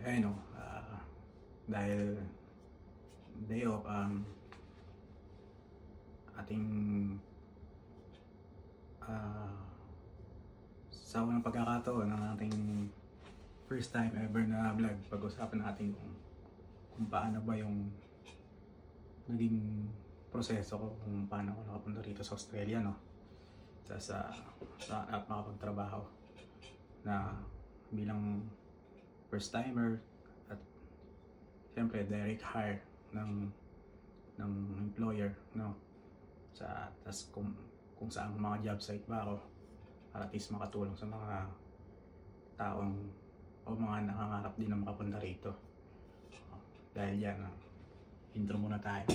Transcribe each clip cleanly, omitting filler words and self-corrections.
Ayun o, dahil day off, ating sa unang pagkakataon ng ating first time ever na vlog, pag-usapan natin kung paano ba yung naging proseso ko, kung paano ako nakapunta rito sa Australia, no? At makapagtrabaho na bilang first timer at siyempre direct hire ng employer, no? Tas kung saan mga job site ba ako para at least makatulong sa mga taong o mga nangangarap din na makapunta rito. Dahil yan, intro muna tayo.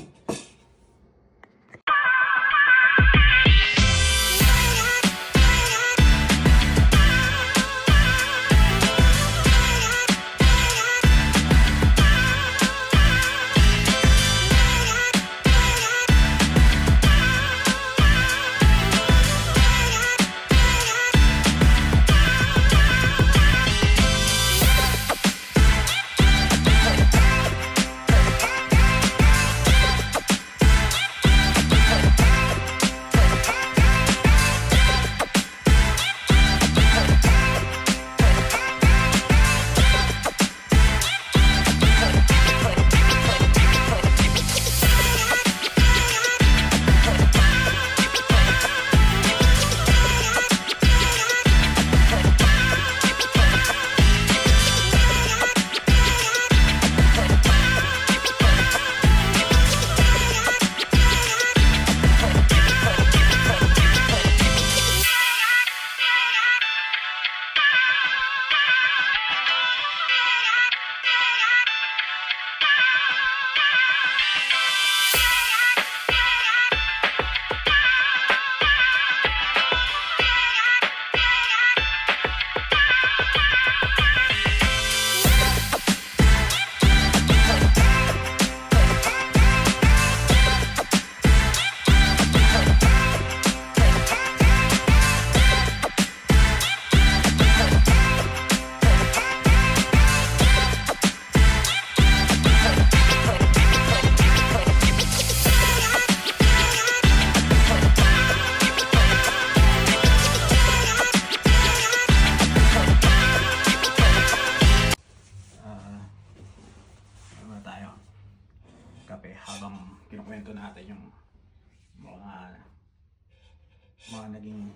Kape habang kinukwento natin yung mga naging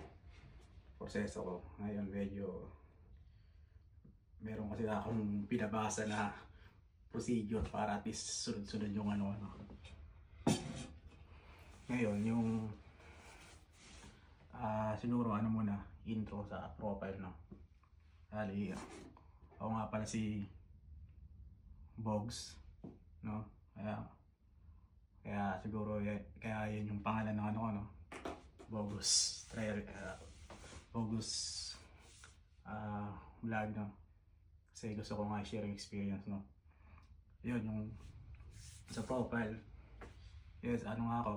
proseso ko. Ngayon medyo meron kasi akong pinabasa na procedure para at least sunod-sunod yung ano. Ngayon yung siguro muna intro sa profile, no. Dali ako nga pala si Bogs, no. Kaya siguro kaya yun yung pangalan ng no? Bogus vlog, no? Kasi gusto ko nga share yung experience, no? Yun yung sa profile. Yes, nga ako,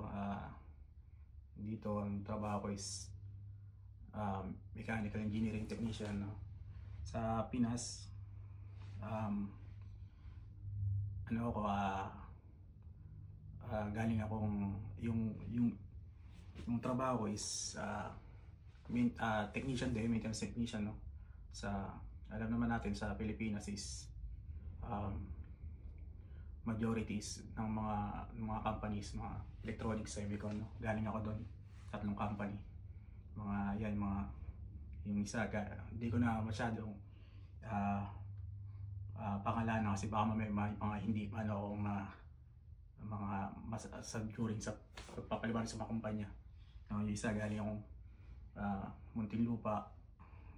dito ang trabaho ko is mechanical engineering technician, no? Sa Pinas, galing akong yung trabaho ko is technician din, maintenance technician, no? Alam naman natin sa Pilipinas is majorities ng mga companies, mga electronics, semicon, no? Galing ako doon, 3 company. Yung isa, hindi ko na masyadong pangalanan kasi baka may mga hindi during sa pagpapaliwanag sa mga kumpanya. Yung isa galing akong Muntinlupa,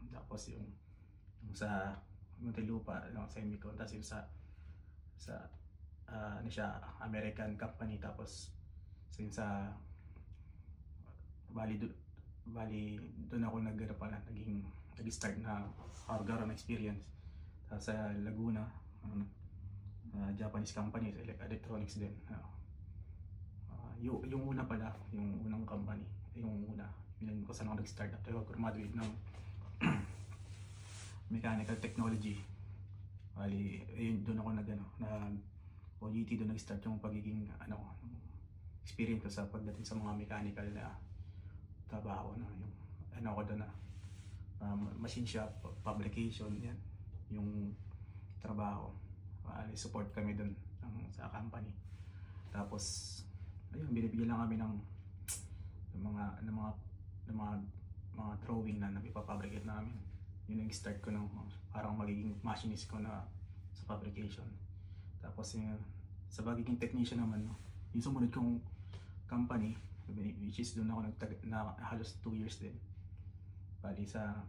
tapos yung sa Muntinlupa, semicon, tapos yung sa American company, tapos yung sa Bali doon ako nag-start na hardware experience. Sa Laguna, Japanese company, electronics din. Yung una pala, yung unang company, yun ko saan ako nag-start after ako graduate ng mechanical technology. Bali, doon ako nag OJT, doon nag-start yung pagiging experience ko sa pagdating sa mga mechanical na trabaho, no? Yung ako doon na machine shop, fabrication, yan yung trabaho. Bali, support kami doon sa company. Tapos ayun, binibigyan lang kami ng mga drawing na ipapabricate namin. Yun ang start ko ng parang magiging machinist ko na sa fabrication. Tapos sa pagiging technician naman, no, yung sumunod kong company, which is doon ako na halos 2 years din. Bali sa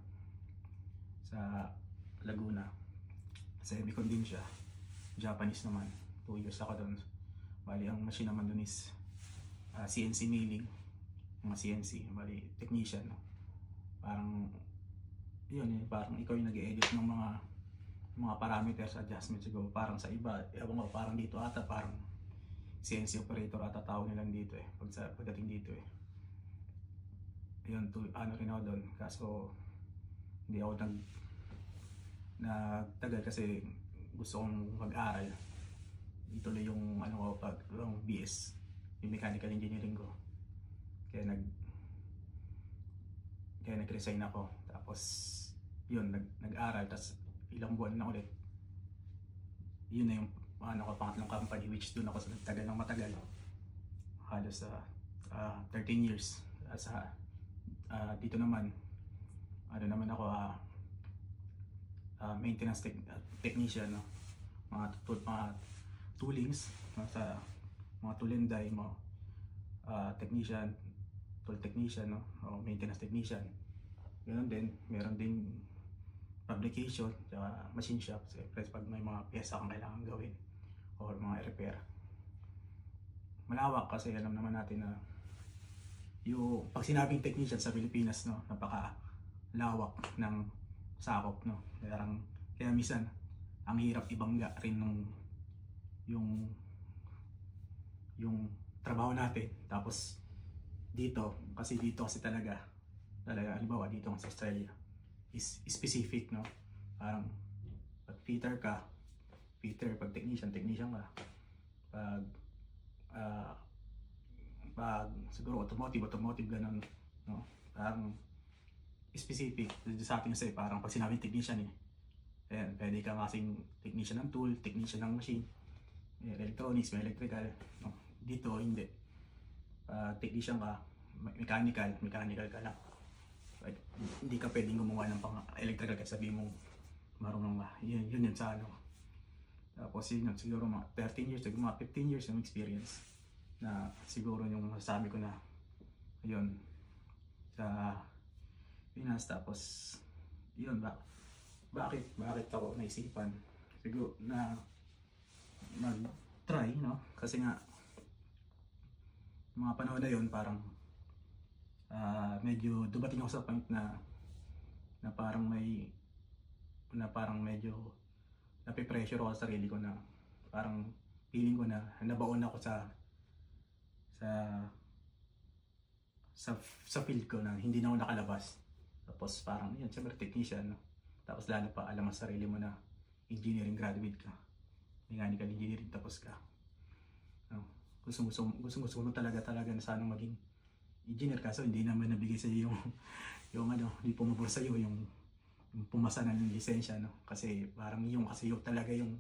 Laguna, sa Emicon din siya, Japanese naman. 2 years ako doon. Bali ang machine naman doon is CNC milling, mga CNC. Bali technician, no? Parang yun, parang ikaw yung nag-edit ng mga parameters, adjustments siguro. Parang sa iba, ewan ko, parang dito ata parang CNC operator ata tawag nilang dito pagdating dito yun, rin ako doon. Kaso hindi ako nagtagal kasi gusto kong mag-aral. Ituloy yung yung BS, yung mechanical engineering ko. Kaya nag-resign ako. Tapos yun, nag-aral, tapos ilang buwan na ulit. Yun na yung pangatlong company, which doon ako sa nagtagal ng matagal. Halos 13 years. Dito naman, ako maintenance technician, no? Mga toolings, sa mga tool and die mo, technician, tool technician, no? O maintenance technician. Ganun din, meron din fabrication, machine shop, siyempre pag may mga pyesa kang kailangan gawin or mga repair. Malawak kasi alam naman natin na yung pag sinabing technician sa Pilipinas, no, napaka lawak ng sakop, no. Kaya minsan ang hirap ibangga rin yung trabaho natin. Tapos dito kasi talaga halimbawa dito sa Australia is specific, no. Parang pag fitter ka, pag technician ka. Pag siguro automotive ganun, no. Parang specific sa atin kasi parang pag sinabing technician ayan, pwede ka kasing technician ng tool, technician ng machine, may electronics, may electrical, no. Dito hindi. Technician ka, mechanical ka lang. Like, hindi ka pwedeng gumawa ng electrical kasi sabihin mo marunong ka. Yun sa Tapos yun siguro mga 13 years, mga 15 years ng experience na siguro yung masasabi ko na yun sa Pinas. Tapos yun, bakit ako naisipan siguro na mag-try, no? Kasi nga mga panahon na yun parang medyo dumating ako sa point na parang medyo nape-pressure ako sa sarili ko, na parang feeling ko na nabaon ako sa field ko, na hindi na ako nakalabas. Tapos parang yun, siyempre technician, no? Tapos lalo pa alam mo sa sarili mo na engineering graduate ka, mechanical engineering tapos ka, no? Gusto mo talaga na sana maging engineer, kaso hindi naman nabigay sa iyo hindi pumabor sa iyo yung pumasa ng lisensya, no? Kasi parang kasi yung talaga yung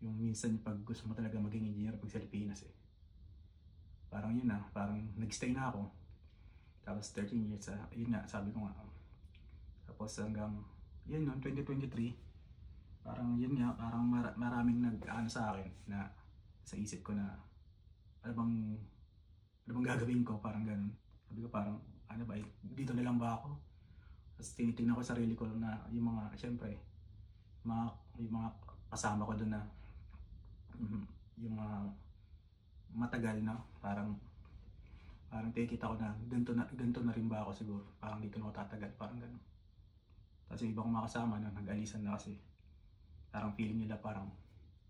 minsan pag gusto mo talaga maging engineer pag sa Pilipinas parang yun na, parang nag-stay na ako. Tapos 13 years, yun nga, sabi ko nga. Tapos hanggang yun, 2023, parang yun nga, parang maraming sa akin na sa isip ko na ano bang gagawin ko, parang ganun. Sabi ko parang dito na lang ba ako? Tapos tinitingnan ko sa sarili ko na yung mga, syempre, yung mga kasama ko doon na yung mga matagal na, parang nakikita ko na ganito na rin ba ako siguro, parang dito na ako tatagal, parang ganun. Tapos yung ibang mga kasama na nag-alisan na kasi parang feeling nila parang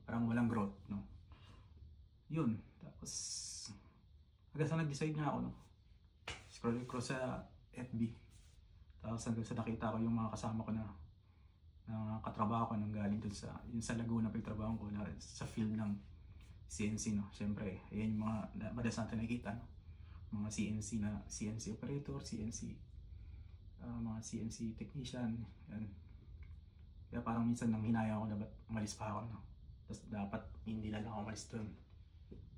walang growth, no. Yun, tapos hanggang sa nag-decide nga ako, no, scroll sa FB, tapos hanggang sa nakita ko yung mga kasama ko na na katrabaho ko nang galing dun sa yung sa Laguna pa yung trabaho ko na sa field ng CNC, no. Siyempre, ayan yung mga madalas natin nakikita, no? Mga CNC operator, mga CNC technician, yan. Kaya parang minsan nang hinaya ako na ba't umalis pa ako, no? Tapos dapat hindi na lang ako umalis dun.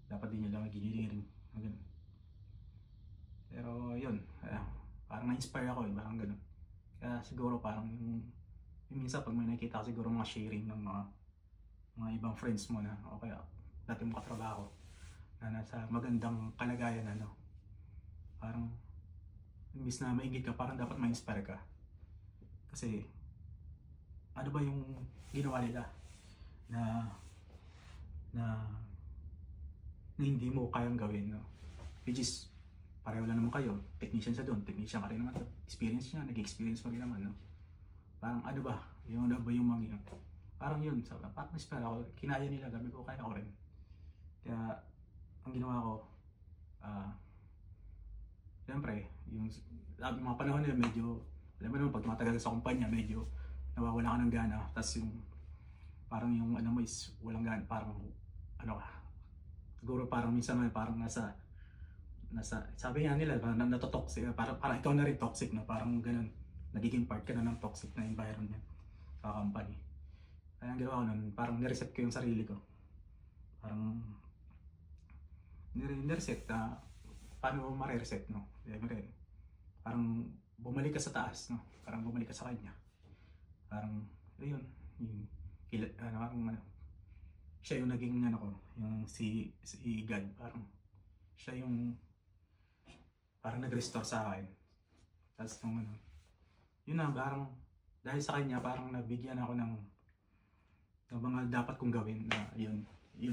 Dapat din nyo lang engineering, ganun. Pero yun, parang na-inspire ako, parang ganun. Kaya siguro parang yung minsan pag may nakikita ko siguro mga sharing ng mga ibang friends mo na o kaya dati mong katrabaho na nasa magandang kalagayan, ano, parang imbis na maingit ka, parang dapat ma-inspire ka. Kasi ano ba yung ginawa nila na hindi mo kayang gawin, no? Which is pareho lang naman kayo, technician sa doon, technician ka rin naman, experience niya, nag-experience mo rin naman, no? Parang ano ba yung mga parang yun, so, parang inspire ako, kinaya nila, gabi ko, kaya ko rin. Kaya ang ginawa ko, siyempre yung mga panahon nila medyo, alam mo naman pag tumatagal sa kumpanya medyo nawawala ka ng gana, tapos yung parang yung ano mo is walang gana, parang ano ka, siguro parang minsan may parang nasa sabi nga nila natotoxic, parang ikaw na rin toxic, no? Parang ganun, nagiging part ka na ng toxic na environment sa company. Kaya ang ginawa ko nun, parang nireset ko yung sarili ko, parang nireset, paano mo ma-reset, no? Siyempre parang bumalik ka sa taas, no? Parang bumalik ka sa kanya, parang ayun, yung siya yung naging ano ko, yung si God, parang siya yung parang nag-restore sa akin. Tapos nung ano, yun na, parang dahil sa kanya parang nabigyan ako ng mga dapat kong gawin na yun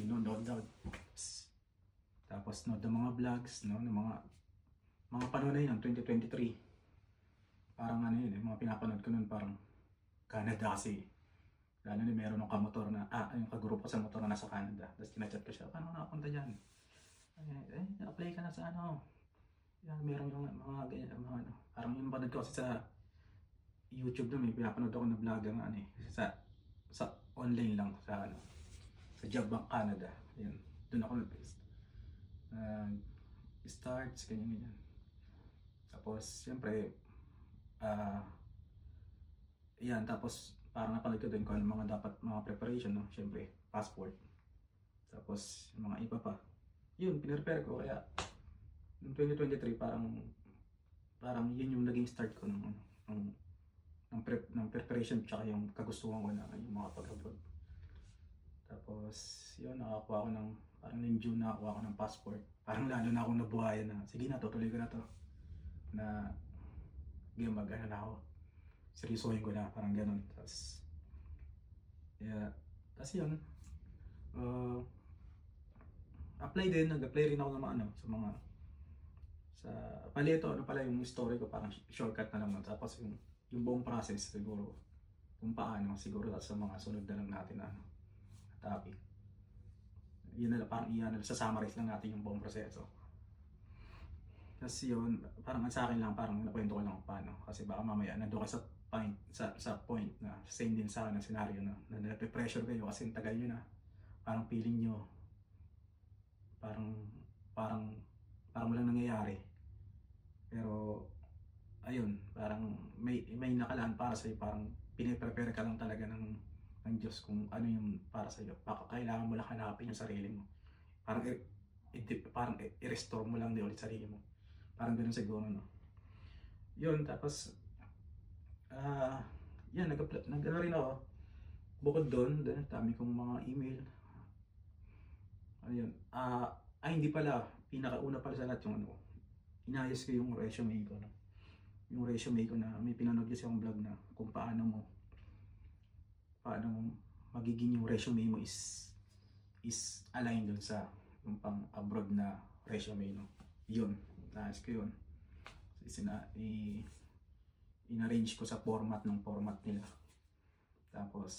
nood. Tapos nood ng mga vlogs, no, ng mga panahon na yun, 2023. Parang ano yun, mga pinapanood ko nun parang Canada, kasi lalo na meron ng kamotor na, yung kagrupo sa motor na nasa Canada. Tapos tinachat ko siya, paano nakapunta dyan? Apply ka na sa ano. Yan, meron yung mga ganyan, mga ano. Parang yung panood ko kasi sa YouTube doon, may pinapanood ako na vlog ng ano sa online lang, sa ano, sa Job Bank Canada. Yan, doon ako starts, ganyan. Tapos, siyempre, yan, tapos parang napanood ko din kung ano mga dapat, mga preparation, no? Siyempre, passport. Tapos, yung mga iba pa. Yun, pinrepare ko, kaya noong 2023 parang yun yung naging start ko ng preparation, tsaka yung kagustuhan ko na yung mga pag-abroad. Tapos yun, nakakuha ko ng parang noong June nakakuha ko ng passport. Parang lalo na akong nabuhayan na sige na, tutuloy ko na to, na mag-ano na ako, seryosohin ko na, parang ganun. Tapos yun, nag-apply rin ako ng mga ano, pali ito, ano pala yung story ko, parang shortcut na lang. Tapos yung buong process siguro kung paano, siguro sa mga sunod na lang natin na topic. Yun na lang, parang sa-summarize lang natin yung buong proseso. Kasi yun, parang sa akin lang, parang nakwento ko lang paano. Kasi baka mamaya nandun ka sa point na same din sa akin ng scenario na nape-pressure kayo kasi tagal nyo na. Parang feeling nyo, parang walang nangyayari. Pero ayun, parang may nakalaan para sa'yo, parang piniprepare ka lang talaga ng Diyos kung ano yung para sa'yo. Kailangan mo lang hanapin yung sarili mo. Parang i-restore mo lang din ulit sarili mo. Parang ganun siguro, no? Yun, tapos yan, nag-ano rin ako. Bukod doon, dami kong mga email. Ayun, hindi pala, pinakauna pala sa lahat yung ano, inayos ko yung resume ko, no? Yung resume ko na may pinanood kasi akong vlog na kung paano magiging yung resume mo is aligned dun sa yung pang abroad na resume, no? Yun, naayos ko yun. In-arrange ko sa format nila. Tapos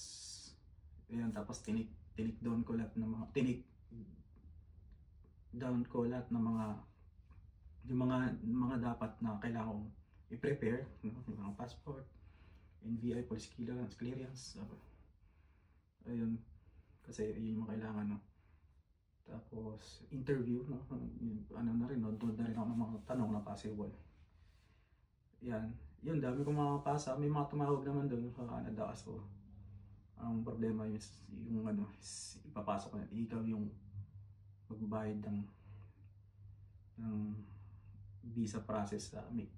yun, tapos tinik down ko lahat ng mga yung mga dapat na kailangan kong i-prepare, no? Yung mga passport, NVI, police clearance. Ayun, kasi yun yung mga kailangan, no. Tapos interview, no, ano na rin, no, doon na rin ako ng mga tanong na possible. Yan, yun, dami kong makapasa. May mga tumawag naman doon sa Canada, so ang problema yung ano, ipapasok na ikaw yung magbayad ng visa process. May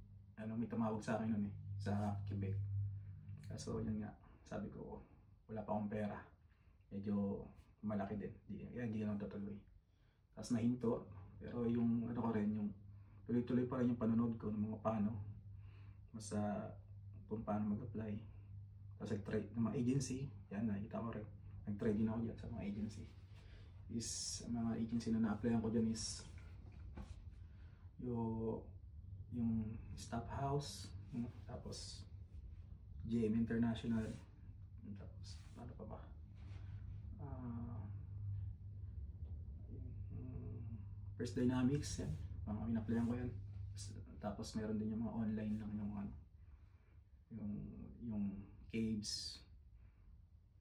tumawag sa akin nun sa Quebec. Kaso yun nga, sabi ko wala pa akong pera, medyo malaki din, hindi na tutuloy. Tapos nahinto, pero yung ano ko rin, yung tuloy-tuloy pa rin yung panonood ko ng mga paano kung paano mag-apply. Tapos nag-try ng mga agency, yan, nakita ko rin, nag-try din ako dyan sa mga agency. Mga agency na na-applyan ko dyan is yung Staff House, tapos GM International, tapos ano pa ba, First Dynamics, yan, mga in-applyan ko yan. Tapos meron din yung mga online lang, yung Caves,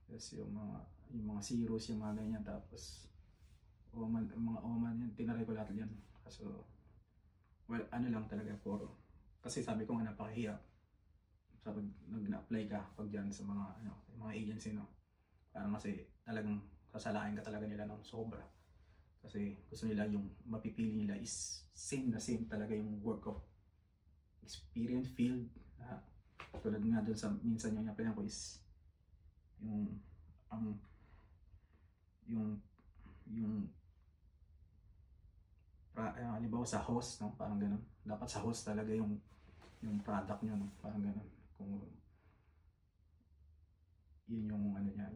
tapos yung mga Zeros, yung mga ganyan. Tapos mga Oman yan, tinaray ko lahat yan. Kaso well, ano lang talaga, kasi sabi ko nga napakahirap. Sabi, nag-apply ka pag dyan sa mga agency, no, parang kasi talagang sasalain ka talaga nila ng sobra. Kasi gusto nila yung mapipili nila is same talaga yung work of experience field. Tulad nga doon sa minsan yung applyan ko is halimbawa sa host, no, parang ganun. Dapat sa host talaga yung product nyo, no, parang ganun. Kung yun yung ano niya,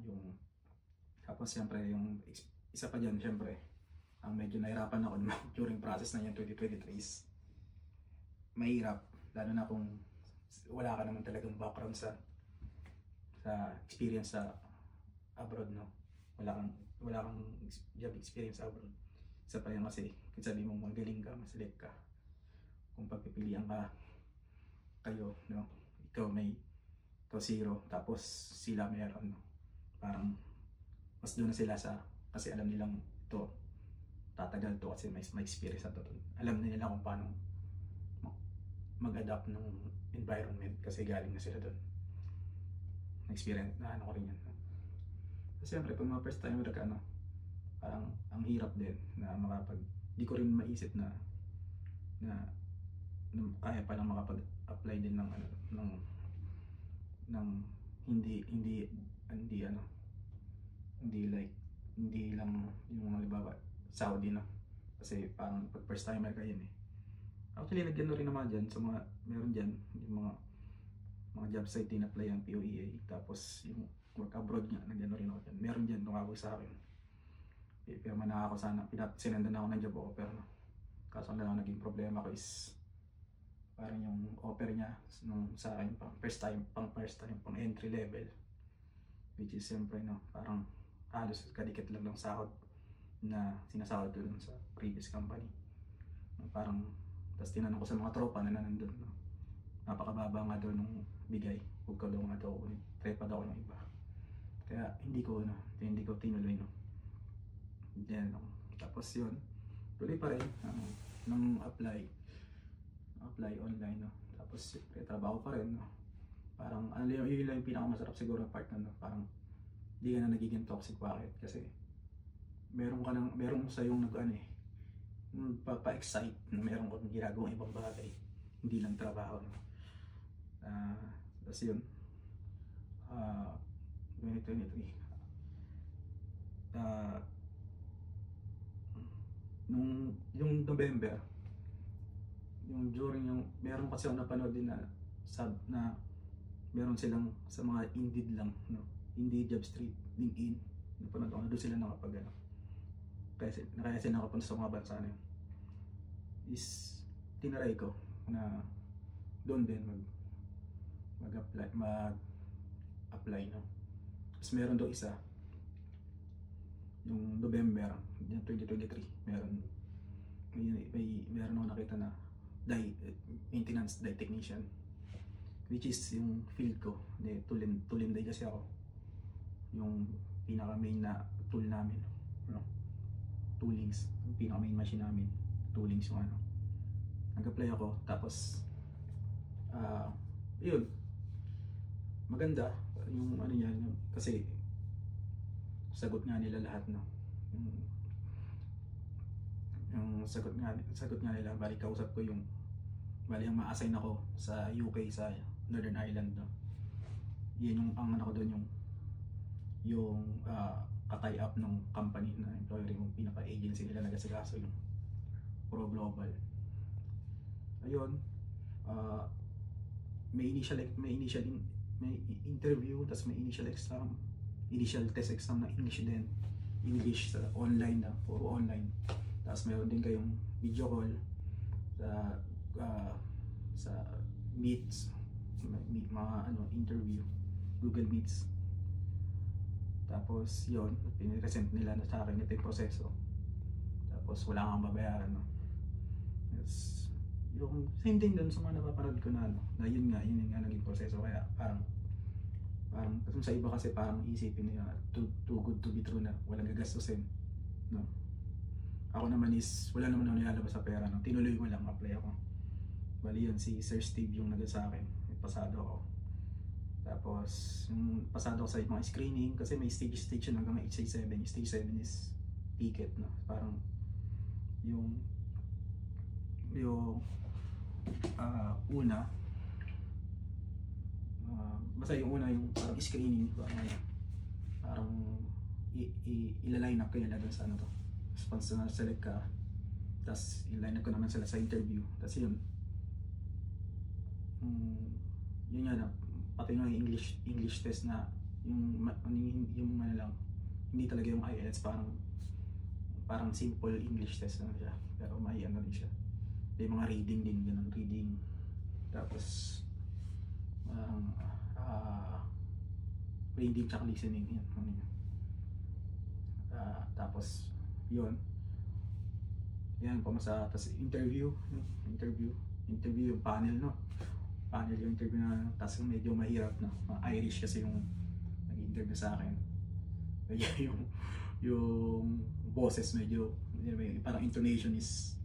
tapos siyempre yung isa pa dyan, siyempre ang medyo nahirapan ako during process na yan 2023 is mahirap, lalo na kung wala ka naman talagang background sa experience sa abroad, no. Wala kang job experience abroad. Isa pa yan kasi kung sabi mo magaling ka, maselect ka, kung pagpipilian kayo, no, ikaw zero, tapos sila meron, no, parang mas doon na sila kasi alam nilang ito tatagal to kasi may experience na to. Alam nila kung paano mag-adapt ng environment kasi galing na sila doon. Experience na ano ko rin yan. Kasi siyempre pag mga first timer ka, parang ang hirap din na di ko rin maisip na kaya palang makapag-apply din ng hindi lang yung halimbawa Saudi, no, kasi parang pag first timer ka yan actually nagano rin naman dyan sa meron dyan yung mga job site din apply ang POEA, tapos yung work abroad nga nagano rin ako dyan, meron dyan tumawag sa akin, pero manaka ako sana, sinendan ako ng job offer, no. Kaso na lang naging problema ko is parang yung offer niya sa akin pang first time pang entry level, which is siyempre, no, parang halos kadikit lang ng sahod na sinasahod doon sa previous company, no, parang. Tapos tinanong ko sa mga tropa na nandun, no, napakababa nga daw nung bigay, huwag ka daw nga daw, try pa daw ng iba, kaya hindi ko tinuloy, no. Then, tapos yun, tuloy pa rin nang apply online, no. Tapos trabaho pa rin, no. Parang yun lang yung pinakamasarap siguro part no, parang hindi ka na nagiging toxic. Bakit? Kasi meron sa yung pa-excite na meron kang ginagawang ibang bagay, hindi lang trabaho, no. Tapos yun, 2023 yung November, meron kasi ako napanood din na meron silang sa mga Indeed lang, no, Indeed, Jobstreet, LinkedIn, napanood ako na doon sila kaya sila nakapunta sa mga bansa na yun, is tinaray ko na doon din mag-apply, no. Tapos meron daw isa yung November 2023, meron ako nakita na maintenance technician, which is yung field ko. Tool and die kasi ako. Yung pinaka main na tool namin, ano, toolings, yung pinaka main machine namin, toolings yung ano. Nag-apply ako, tapos yun, maganda yung ano niya, yung, kasi sagot nga nila lahat, no, yung sagot nga nila. Bali kausap ko yung, bali ang ma-assign ako sa UK, sa Northern Ireland, no. Yun yung ang ano ko doon, yung ka-tie up ng company na employer, yung pinaka-agency nila nagasikaso yung Pro Global. Ayun, may interview, tapos may initial test exam na English din. English sa online na, puro online. Tapos mayroon din kayong video call sa Meets, mga ano, interview, Google Meets. Tapos yun, pinipresent nila na sa akin ito yung proseso. Tapos wala kang babayaran, no. Yes. Yung same thing dun sa mga napapanood ko na ano, na yun nga naging proseso. Kaya parang kasi sa iba kasi parang isipin nila too good to be true na walang gagastusin, no. Ako naman is wala naman ako nilalabas sa pera, no. Tinuloy ko lang, apply ako. Bali yun, si Sir Steve yung nag sa akin, may pasado ako. Tapos yung pasado ko sa mga screening, kasi may stage yun hanggang stage 7. Stage 7 is ticket, no. Parang yung una, basta yung una, yung parang screening, parang ilaline up kayo nila doon sa ano to, once na select ka, tapos iline up ko naman sila sa interview. Tapos yun nga na, pati yung English test na yung ano lang, hindi talaga yung IELTS, parang simple English test lang siya, pero may ano din siya. May mga reading din, ganun, reading. Tapos reading tsaka listening, yan, ano yun. Tapos yun pamasa. Tapos interview yung panel, no. Panel yung interview na, tapos medyo mahirap, no. Irish kasi yung nag-interview sa akin. Kaya yung boses medyo, parang intonation is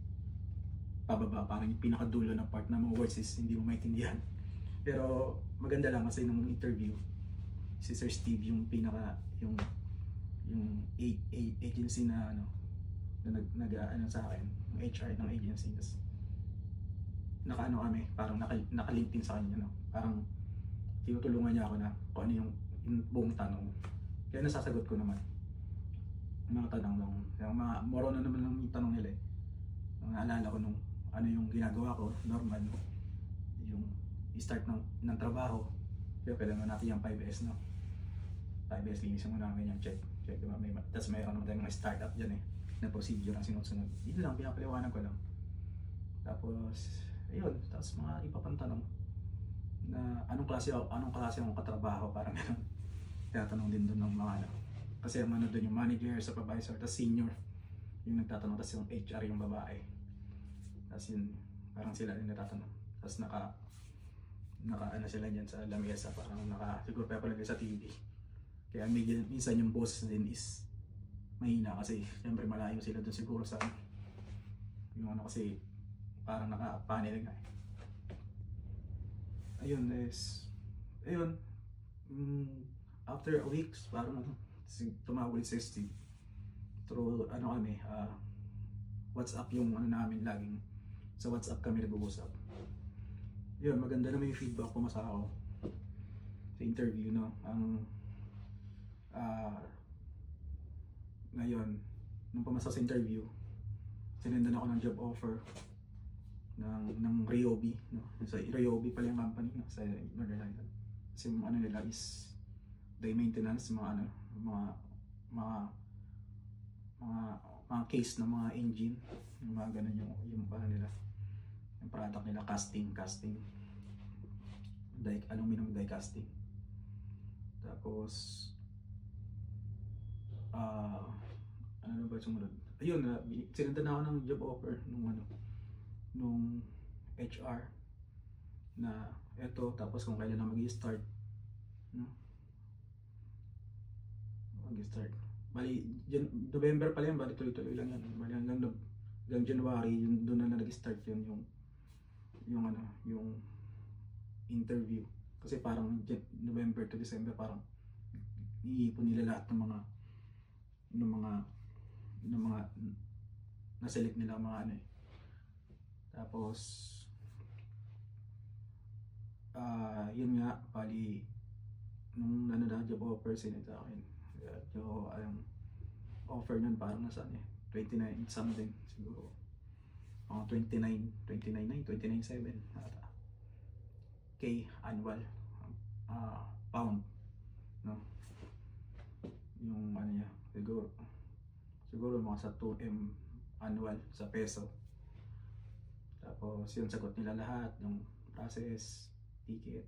pababa, parang yung pinakadulo na part ng mga words is hindi mo maintindihan. Pero maganda lang kasi nung interview, si Sir Steve yung yung agency na ano, na nag-ano sa akin, yung HR ng agency. Tapos nakaano kami, parang nakalink din sa kanya, no. Parang tinutulungan niya ako na kung ano yung buong tanong. Kaya nasasagot ko naman mga tanong lang, yung mga moro na naman yung tanong nila eh. Naalala ko nung ano yung ginagawa ko, normal, yung start ng trabaho, pero kailangan natin yung 5S, no. 5S, linisin mo namin yung check, diba? Tapos mayroon naman tayong mga startup dyan eh, na procedure ang sinusunod. Yun lang, pinapaliwanag ko lang. Tapos ayun, tapos mga iba pang tanong na anong klase akong katrabaho, parang gano'n. Tinatanong din doon ng mga ano, kasi ang ano doon yung manager, supervisor, tapos senior yung nagtatanong, tapos yung HR yung babae. Tapos yun, parang sila yung nagtatanong. Tapos naka ano sila dyan sa lamesa, parang siguro papalagay sa TV. Kaya minsan yung boss din is mahina, kasi siyempre malayo sila doon siguro sa yung ano, kasi parang naka-panel nga eh. Ayun, after a week, parang ano, tumawag ulit si Steve through ano kami, WhatsApp yung ano namin, laging sa WhatsApp kami nag-uusap. Yun, maganda naman yung feedback, pumasa ako sa interview, no. Ngayon, nung pumasa sa interview, sinendan ako ng job offer ng Ryobi, no. Sa Ryobi pala yung company, no, sa Northern Ireland. Kasi yung ano nila is day maintenance, mga case ng mga engine, yung mga ganun, yung ano nila, yung product nila, casting aluminum die casting. Tapos ano na ba sumunod? Ayun, sinundan ako ng job offer nung HR. na eto, tapos kung kailan na mag-i-start, no? Mag-i-start. Bali, November pa lang, bali tuloy-tuloy lang yan. Bali hanggang January, yun, doon na nag-start yun, yung interview. Kasi parang November to December, parang iipon nila lahat ng mga na-select nila mga ano eh. Tapos yun nga, bali nung job offer sinita akin. So ang offer nun parang nasaan eh, 29 something siguro. Mga 29.7 ata. K annual, pound, no? Yung ano niya, siguro mga sa 2M annual sa peso. Tapos yun, sagot nila lahat ng process, ticket,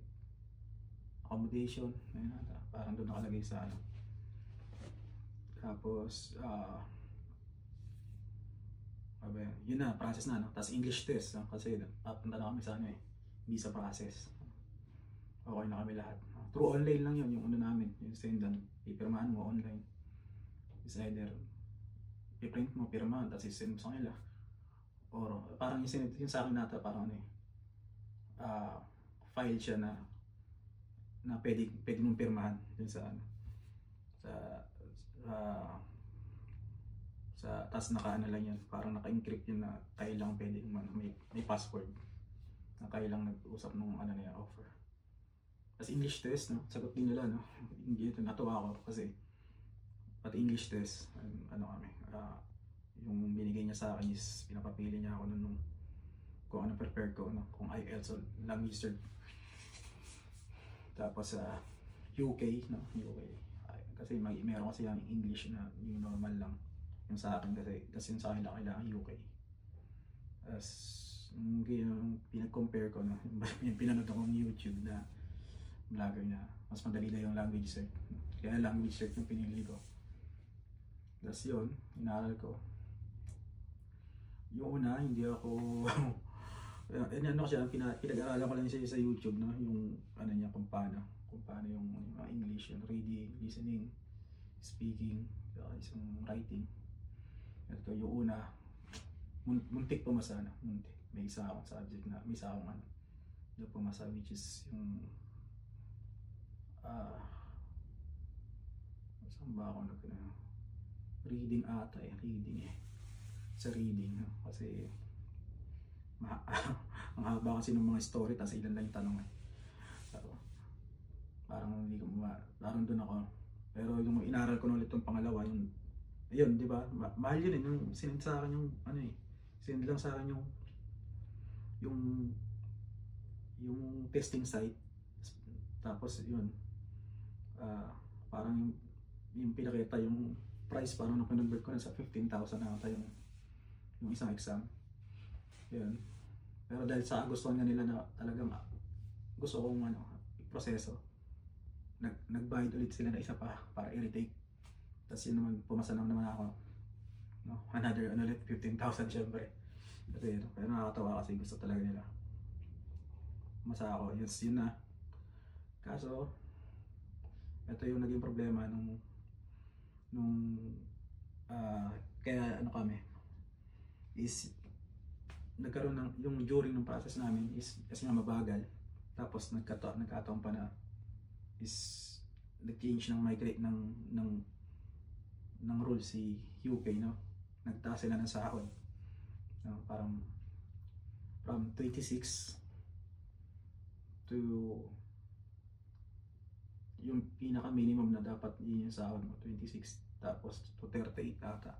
accommodation, ayun ata, parang doon nakalagay sa ano. Tapos yun na, process na, no? Tapos English test, no? Kasi papunta na kami sa ano eh, visa process. Okay na kami lahat. Through online lang yun, yung ano namin, yung sendan, ipirmahan mo online. Is either i-print mo, pirmahan, tapos i-send mo sa kanila. Or parang yung sa akin nata, parang ano eh, file siya na pwede mong pirmahan dun sa ano, tas naka ano lang yan, parang naka-encrypt yun na kailang pwede may password na kailang nag-usap nung ano na yung offer. Tas English test, no? Sagot din nila, no? Ito, natuwa ako kasi pati English test, ano kami, yung binigay niya sa akin is pinapapili niya ako nung kung ano prepare ko, no? Kung IELTS o language cert. Tapos UK, no? UK. Kasi meron kasi yung English na yung normal lang. Yung sa akin kasi yung sa akin lang kailangan UK. As yung pinag-compare ko, no? Yung pinanood akong YouTube na vlogger na mas madali na yung language cert. Kaya language cert yung pinili ko. Tapos yun, inaral ko. Yung una, hindi ako ano siya, pinag-aralan ko lang siya sa YouTube, no? Yung ano niya, kung paano yung English, yung reading, listening, speaking, yung writing. Ito yung una, muntik pumasa na, muntik. May isa akong subject na, may isa akong ano, na pumasa, which is yung saan ba ako reading ata eh, sa reading, no? Kasi ang haba kasi ng mga story, tas ilan lang yung tanong eh. So, parang hindi ko parang doon ako. Pero yung inaral ko na ulit yung pangalawa, yun, di ba? Mahal yun eh, yung sinend sa akin yung ano eh, sinend lang sa akin yung testing site. Tapos yun, parang yung pinakita yung price, parang nung convert ko na sa 15,000 na ata yung isang exam. Yun. Pero dahil sa gusto nga nila na talagang gusto kong proseso, nagbayad ulit sila na isa pa para i-retake. Tapos yun naman, pumasa naman ako, no? Another ulit 15,000 syempre. Kasi pero nakakatawa kasi gusto talaga nila. Pumasa ako, yun na. Kaso ito yung naging problema nung kaya ano kami is nagkaroon ng yung during ng process namin is kasi nga mabagal. Tapos nagkataon pa na is nag-change ng migrate ng rule si UK, no? Nagtaas sila ng sahod, no? Parang from 26 to yung pinaka minimum na dapat yun yung sahod mo, 26, tapos to 38 ata,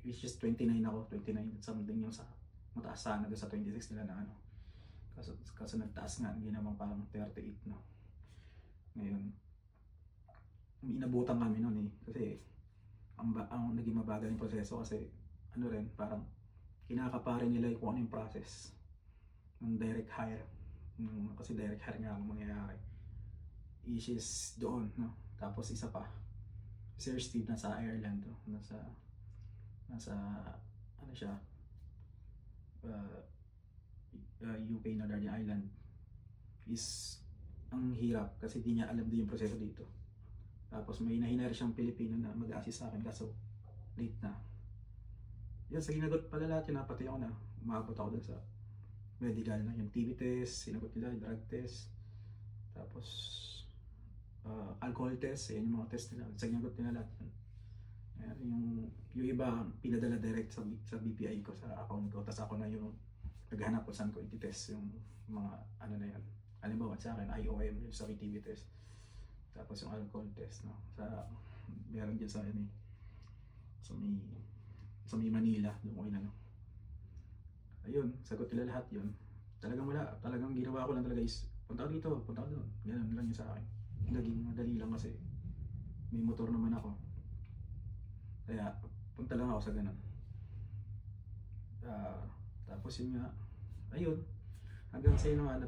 which is 29 ako, 29 something yung sa mataas sana doon sa 26 nila na ano. Kaso nagtaas nga, hindi naman parang 38, no? Ngayon, inabutan kami noon eh, kasi ang naging mabagal yung proseso kasi ano rin, parang kinakapare nila kung ano yung process ng direct hire, kasi direct hire nga ang mangyayari. Issues doon, no? Tapos isa pa, Sir Steve nasa Ireland, no? nasa ano siya, UK, Northern Ireland. is ang hirap kasi di niya alam din yung proseso dito. Tapos may nahinari siyang Pilipino na mag-assist sa akin kaso late na. Yan, sa ginagot pala lahat yun, pati ako na umabot ako dun sa medical na yung TB test, sinagot nila, drug test, tapos alcohol test, yan yung mga test nila, sa ginagot nila lahat yun. Yung iba pinadala direct sa BPI ko, sa account ko, tapos ako na yung naghanap ko saan ko i-test yung mga ano na yan. Halimbawa sa akin, IOM yung sa TB test, tapos yung alcohol test, no? Meron dyan sa ano, sa may Manila, doon ko inano. Ayun, sagot nila lahat yun. Talagang wala, talagang ginawa ko lang talaga is, punta ka dito, punta ka doon. Ganun lang yun sa akin. Naging madali lang kasi may motor naman ako. Kaya, punta lang ako sa ganun. Tapos yun nga, ayun, hanggang sa yun nga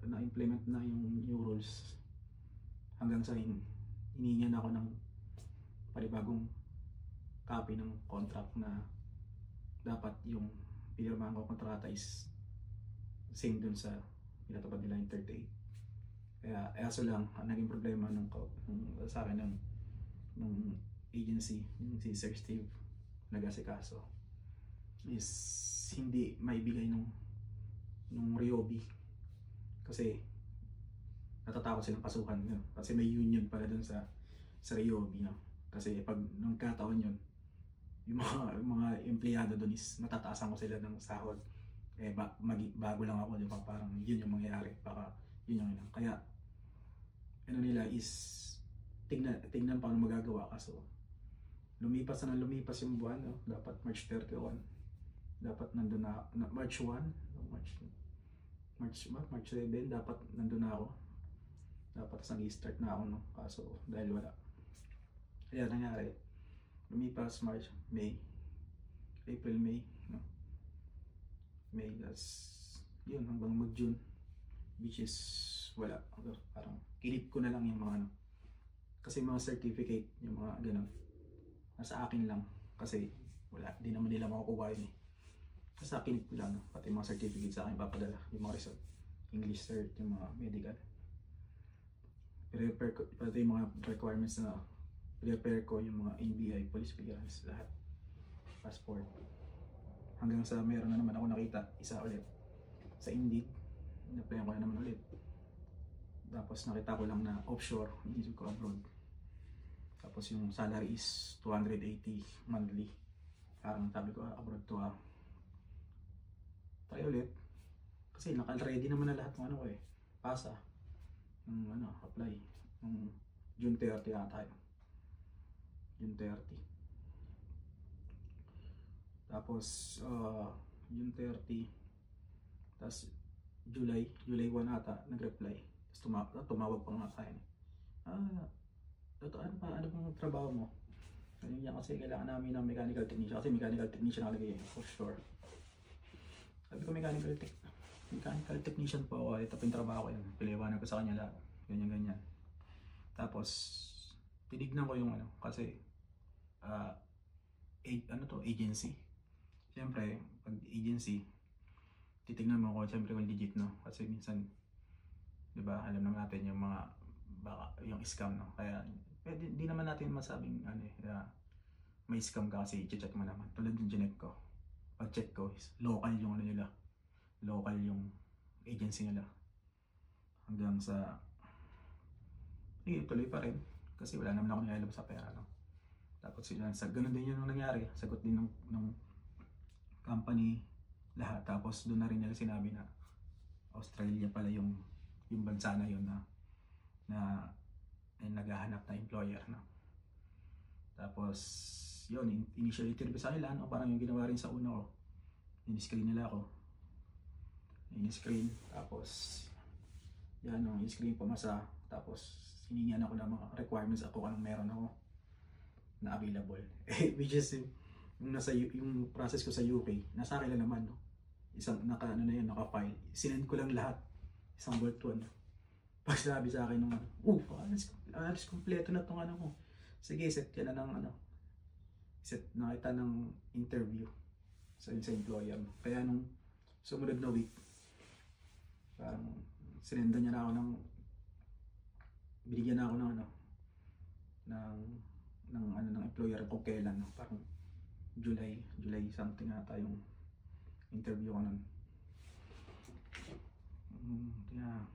na-implement na yung new rules. Hanggang sa hiningan ako ng panibagong copy ng contract na dapat yung pinirmahan ko kontrata is same dun sa pinatupad nila yung 38. Kaya aso lang ang naging problema sa akin ng agency, yung si Sir Steve nag-asikaso, is hindi maibigay nung Ryobi kasi natatakot silang pasukan, no? Kasi may union pala dun sa Ryobi, no? Kasi pag nung kataon yun, yung mga empleyado doon is matataasan ko sila ng sahod. Bago lang ako, di ba? Parang yun yung mangyayari, baka yun yung kaya ano nila is tingnan pa ano magagawa. Kaso lumipas yung buwan, no? Dapat March 31, dapat nandun na March 1, March 7, dapat nandun na ako, dapat nag-i-start na ako, no? Kaso dahil wala, kaya nangyari, lumipas March, May, April, May, no? May, that's yun, hanggang mag-June, which is wala. Parang kinip ko na lang yung mga ano, kasi mga certificate, yung mga ganun, nasa akin lang kasi wala, di naman nila makukuha yun eh. Nasa akin ko lang, no? Pati mga certificate sa akin papadala, yung mga result, English cert, yung mga medical, prepare ko, pati yung mga requirements na prepare ko, yung mga NBI, police clearance, lahat, passport. Hanggang sa meron na naman ako nakita, isa ulit, sa Indeed, in-applyan ko na naman ulit. Tapos nakita ko lang na offshore, inisip ko abroad. Tapos yung salary is 280 monthly. Parang sabi ko, abroad to ah. Try ulit. Kasi naka-ready naman na lahat ng ano ko eh. Pasa. Yung apply. Yung June 30 yata yun. June 30. Tapos June 30. Tapos July 1 ata nag-reply. Tapos tumawag pa nga sa akin. Ano pang trabaho mo? Ganyan kasi kailangan namin ng mechanical technician. Kasi mechanical technician nakalagay for sure. Sabi ko mechanical technician po ako. Ito pa yung trabaho ko yun. Piliwanan ko sa kanya lahat. Ganyan. Tapos tinignan ko yung kasi agency. Siyempre, pag agency, titignan mo ko siyempre kung legit, no? Kasi minsan, di ba, alam naman natin yung mga yung scam, no? Kaya di naman natin masabing may scam ka kasi i-check mo naman. Tulad yung ginet ko, pag-check ko is local yung nila, local yung agency nila. Hanggang sa tuloy pa rin kasi wala naman ako nilalabas sa pera, no? Tapos ganun din yun ang nangyari, sagot din ng company lahat. Tapos doon na rin nila sinabi na Australia pala yung bansa na yun na naghahanap na employer, no? Tapos yun, initial interview sa nila, no? Parang yung ginawa rin sa una ko, in-screen nila ako, in-screen, tapos yan, no, in-screen pumasa. Tapos hiningan ako ng mga requirements ako, anong meron ako na available which is yung process ko sa UK nasa akin lang naman, no? Isang naka-file, sinend ko lang lahat, isang bullet one. Pag sabi sa akin nung alis kompleto na tong ko, sige, set ka na ng set na kita ng interview sa employer. Kaya nung sumunod na week, parang sinenda niya na ako ng, binigyan na ako ng ano, ng employer kung kailan, no? Parang July something ata yung interview ko nun. Yeah.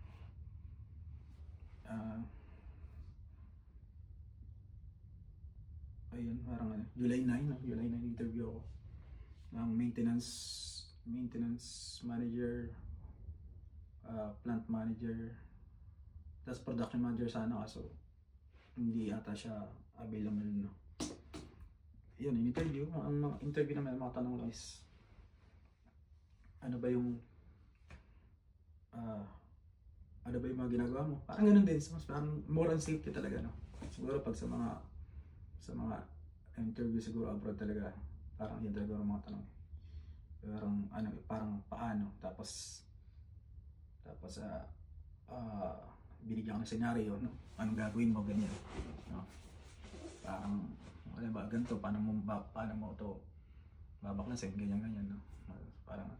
Ayun, parang ano, July 9, no? July 9 interview ako ng maintenance manager, plant manager, tas production manager sana, kaso hindi ata siya available, no? Yun, in-interview. Ang mga interview naman, mga tanong lang is ano ba yung mga ginagawa mo? Parang ganun din, parang more on safety talaga, no? Siguro pag sa mga interview siguro abroad talaga, parang yun talaga ang mga tanong. Parang paano, tapos binigyan ka ng senaryo, no? Anong gagawin mo, ganyan, no? Parang wala ba ganito, paano mo to babaklasin, ganyan, no? Parang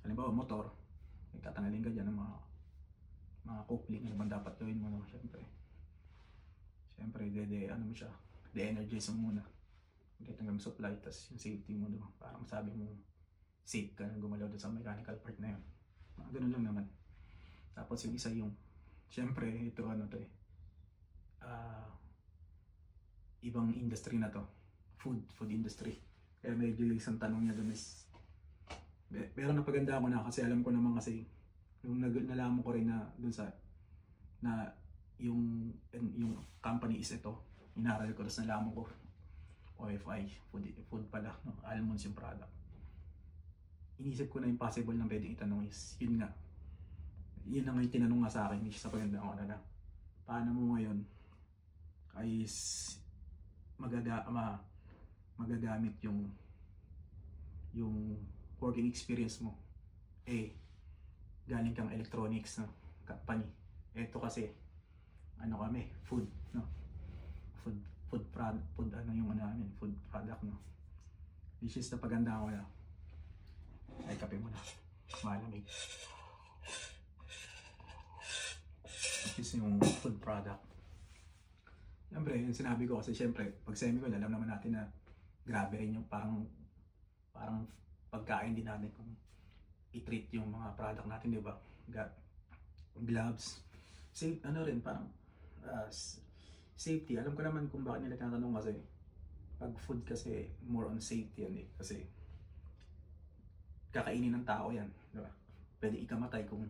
halimbawa motor, may tatanggalin ka dyan ng mga coupling, ano bang dapat gawin mo, no? Siyempre ano mo siya, de-energize mo muna, tanggal mo supply, tas yung safety mo, diba? Parang sabi mo safe ka na gumalaw doon sa mechanical part na yun, ganun lang naman. Tapos yung isa yung, siyempre ito ano to ibang industry na to, food industry, kaya medyo yung isang tanong niya doon is, pero napaganda ako na kasi alam ko naman, kasi yung nalaman ko rin na doon sa na yung company is ito, inaral ko, tapos nalaman ko OFI, food pala, no? Almonds yung product. Inisip ko na impossible na pwedeng itanong is, yun na nga yung tinanong nga sa akin, which is napaganda ako na paano mo ngayon is magagamit yung working experience mo, galing kang electronics, no, company. Ito kasi ano kami, food, no, food product, food product, no, which is napaganda ako na ay kape muna, malamig, which is yung food product. Siyempre, yung sinabi ko kasi, siyempre, pag semi ko, alam naman natin na grabe rin yung parang pagkain din natin kung i-treat yung mga product natin, di ba? Gloves, safe, ano rin, parang safety. Alam ko naman kung bakit nila tinatanong, kasi pag food kasi more on safety yan, kasi kakainin ng tao yan, di ba? Pwede ikamatay kung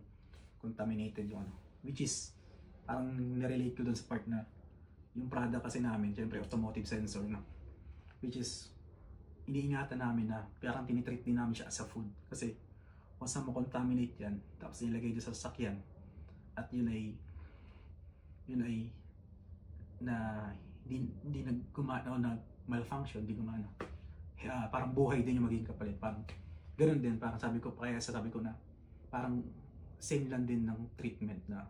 contaminated yung ano, which is parang nirelate ko dun sa part na yung product kasi namin, syempre automotive sensor, no? Which is iniingatan namin na parang tinitreat din namin siya as a food, kasi once na makontaminate yan, tapos nilagay dyan sa sasakyan, at yun ay na hindi nagkumano, na malfunction, hindi gumana, parang buhay din yung magiging kapalit. Parang ganun din, parang sabi ko na parang same lang din ng treatment na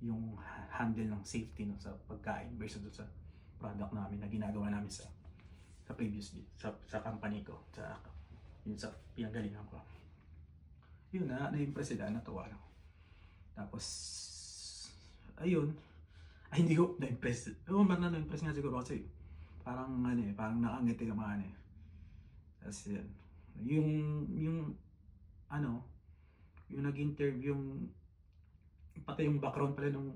yung handle ng safety, no, sa pagkain versus sa product namin na ginagawa namin sa previously sa company ko, yun sa pinanggalingan ko. Yun na-impress sila, natuwa ako. Tapos ayun, hindi ko na-impress. Na-impress nga siguro kasi parang parang nakangiti ka mga Tapos yun, yung nag-interview, pati yung background pala nung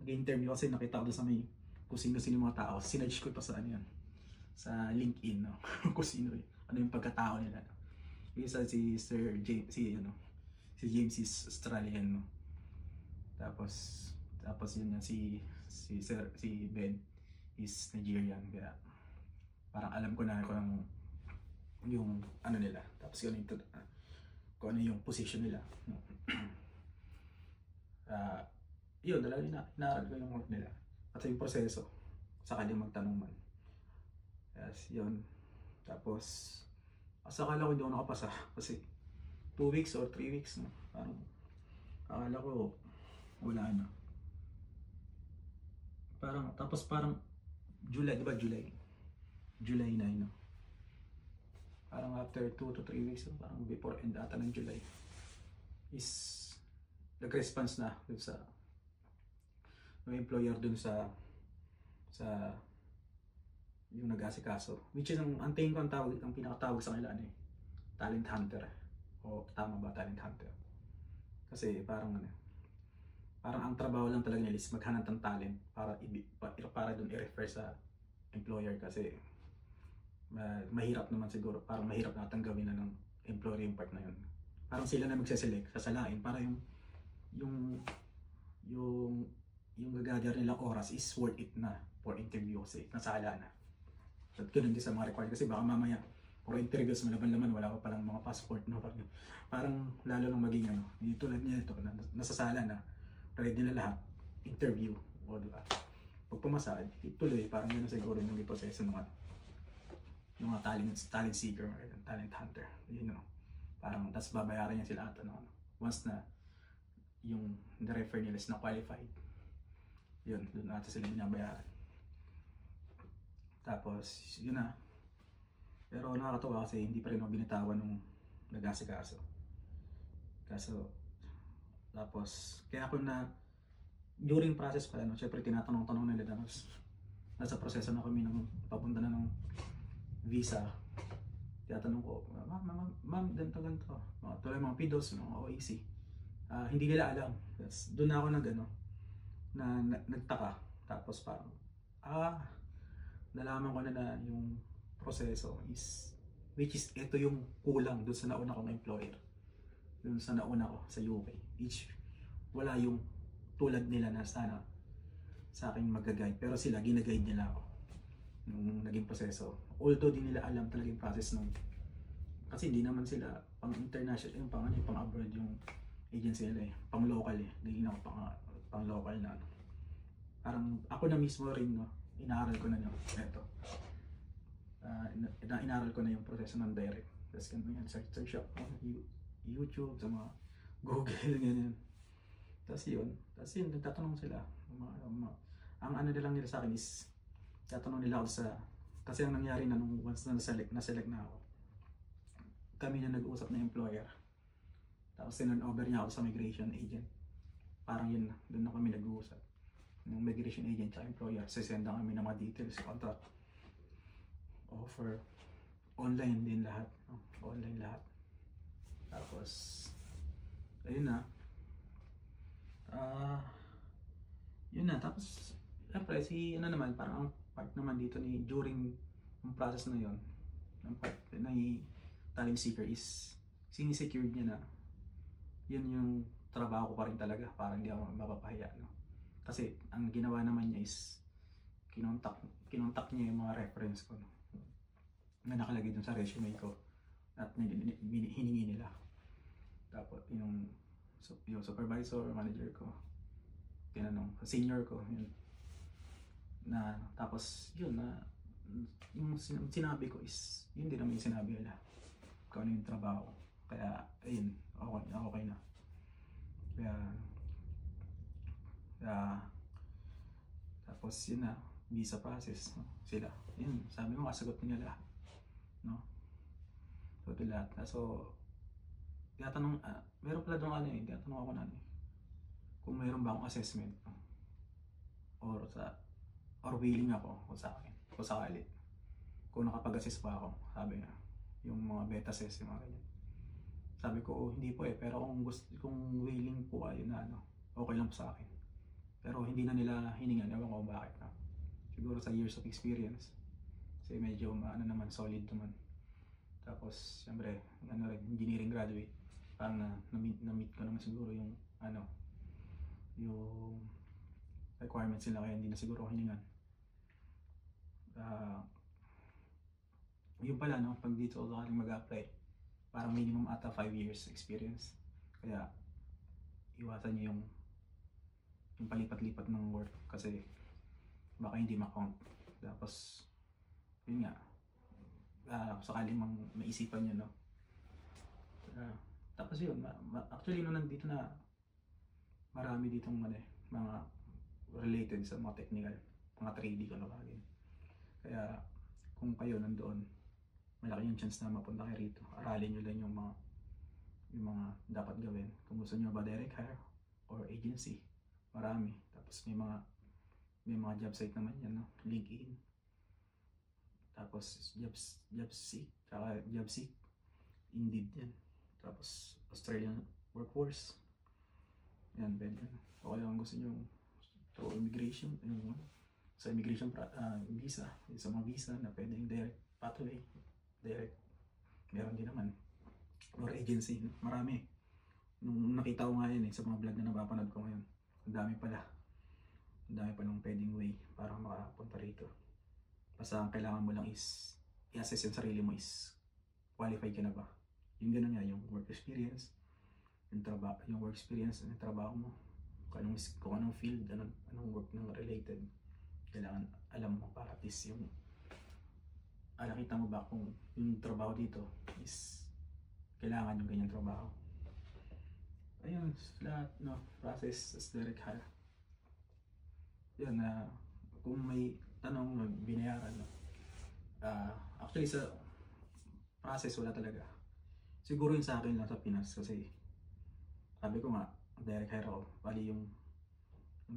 nag-interview, kasi nakita ko doon sa may kung sino-sino mga tao. Sinerge ko pa sa sa LinkedIn, no? Kung sino ano yung pagkatao nila, no? Yung isa si Sir James, si James is Australian, no? Tapos yun nga, si Ben is Nigerian, kaya parang alam ko na kung yung ano nila, tapos kung ano yung position nila, no? Yun, talaga inaaral ko yung work nila at yung proseso sa kanyang magtanong man. Yes, yun. Tapos akala ko hindi ako nakapasa kasi 2 weeks or 3 weeks, no? Parang akala ko wala na. Tapos parang July, di ba July 9, no? Parang after 2 to 3 weeks, no? Parang before end ata ng July is nag-response na dun sa ng employer dun sa yung nag-asikaso, which is ang tingin ko ang pinakatawag sa kanila ano eh, talent hunter. O tama ba, talent hunter? Kasi parang parang ang trabaho lang talaga nila is maghanap ng talent para dun i-refer sa employer, kasi mahirap naman siguro, parang mahirap natin gawin na ng employer yung part na yun. Parang sila na magse-select, sasalain para yung gagather nilang oras is worth it na for interview, kasi nasala na. At ganun din sa mga required, kasi baka mamaya for interviews malaban-laman wala pa palang mga passport, no? Parang lalo nang maging tulad niya ito, nasasala na, ready na lahat, interview, o diba? Pag pumasa, ituloy, parang yun siguro yung proseso ng mga talent seeker, talent hunter, parang tas babayaran niya sila at once na yung refer nila is na qualified, yun, doon ata sila binabayaran. Tapos yun na. Pero nakakatawa kasi hindi pa rin ako binitawan nung nag-asikaso. Tapos kaya ako na during process pa syempre tinatanong-tanong nila, tapos nasa proseso na kami ng papunta na ng visa. Tinatanong ko, ma'am, ganito. Tuloy mga PDOS, mga OAC. Hindi nila alam. Doon na ako nagtaka. Tapos parang, nalaman ko na yung proseso which is ito yung kulang doon sa nauna kong employer. Doon sa nauna ko sa UK. Wala yung tulad nila na sana sa akin mag-guide. Pero sila, gina-guide nila ako nung naging proseso. Although di nila alam talaga yung process nung, kasi hindi naman sila pang international, yung pang abroad yung agency nila pang local hindi na ako pang local na parang ako na mismo rin inaaral ko na ito. Inaaral ko na yung proseso ng direct. Tapos search ako YouTube, sa mga Google, ganyan. Tapos yun, nagtatanong sila. Ang nila lang nila sa akin is, tatanong nila ako kasi ang nangyari na nung once na na-select na ako, kami na nag-uusap na employer. Tapos turn-over niya ako sa migration agent. Parang yun na, doon na kami nag-uusap. Ng migration agent at employer, sisenda kami ng mga details, contract, offer, online din lahat, online lahat. Tapos ayun na, yun na. Tapos syempre naman, parang ang part naman dito during yung process na yun, ang part na talent seeker is sinisecured niya na yun yung trabaho ko pa rin talaga, para hindi ako mapapahiya, kasi ang ginawa naman niya is kinontak niya yung mga reference ko, na nakalagay dun sa resume ko at hiningi nila. Tapos yung supervisor, manager ko, tinanong, senior ko, yun na, tapos yun na, yung sinabi ko is yun din naman yung sinabi nila kung ano yung trabaho. Kaya ayun, okay na. Kaya tapos yun na, visa process, sila yun, sabi mo kasagot nila lahat, so lahat. So tinatanong, meron pala doon tinatanong ako kung meron ba akong assessment or willing ako sa akin kung sakali, kung nakapag-assess pa ako. Sabi nga, yung mga beta assess, yung mga ganyan. Sabi ko, hindi po pero kung willing po kayo na okay lang po sa akin. Pero hindi na nila hiningan, ewan ko bakit siguro sa years of experience, kasi medyo naman, solid naman. Tapos syempre engineering graduate, parang na-meet ko naman siguro yung yung requirements nila, kaya hindi na siguro hiningan. Yun pala pag dito sakaling mag-apply, parang minimum ata 5 years experience, kaya iwasan nyo yung palipat-lipat ng work, kasi baka hindi ma-count. Tapos yun nga, sakaling maisipan nyo tapos yun, actually nandito na marami ditong mga related sa mga technical, mga 3D ko bagay. Kaya kung kayo nandoon, malaki yung chance na mapunta kayo rito. Aralin nyo lang yung mga dapat gawin. Kung gusto nyo ba direct hire, or agency, marami. Tapos may mga job site naman yan, no? LinkedIn, tapos Jobseek, saka Jobseek, Indeed yan. Tapos Australian Workforce, yan, pwede yan. O kaya kung gusto nyo through immigration, sa immigration visa, sa mga visa na pwedeng direct pathway, direct, meron din naman. Or agency, marami. Nung nakita ko nga yun sa mga vlog na napapanood ko ngayon, ang dami pa nung pwedeng way para makapunta rito. Basta ang kailangan mo lang is i-assess yung sarili mo is qualified ka na ba. Yung ganun nga, yung work experience, yung work experience, yung trabaho mo, kung anong field, anong work nang related, kailangan alam mo para at least yung nakita mo ba kung yung trabaho dito is kailangan yung ganyang trabaho. Ayun, lahat, no, process as direct hire. Yun, kung may tanong, binayaran, no. Actually sa process wala talaga. Siguro yun sa akin lang sa Pinas kasi sabi ko nga, direct hire ako. Bali yung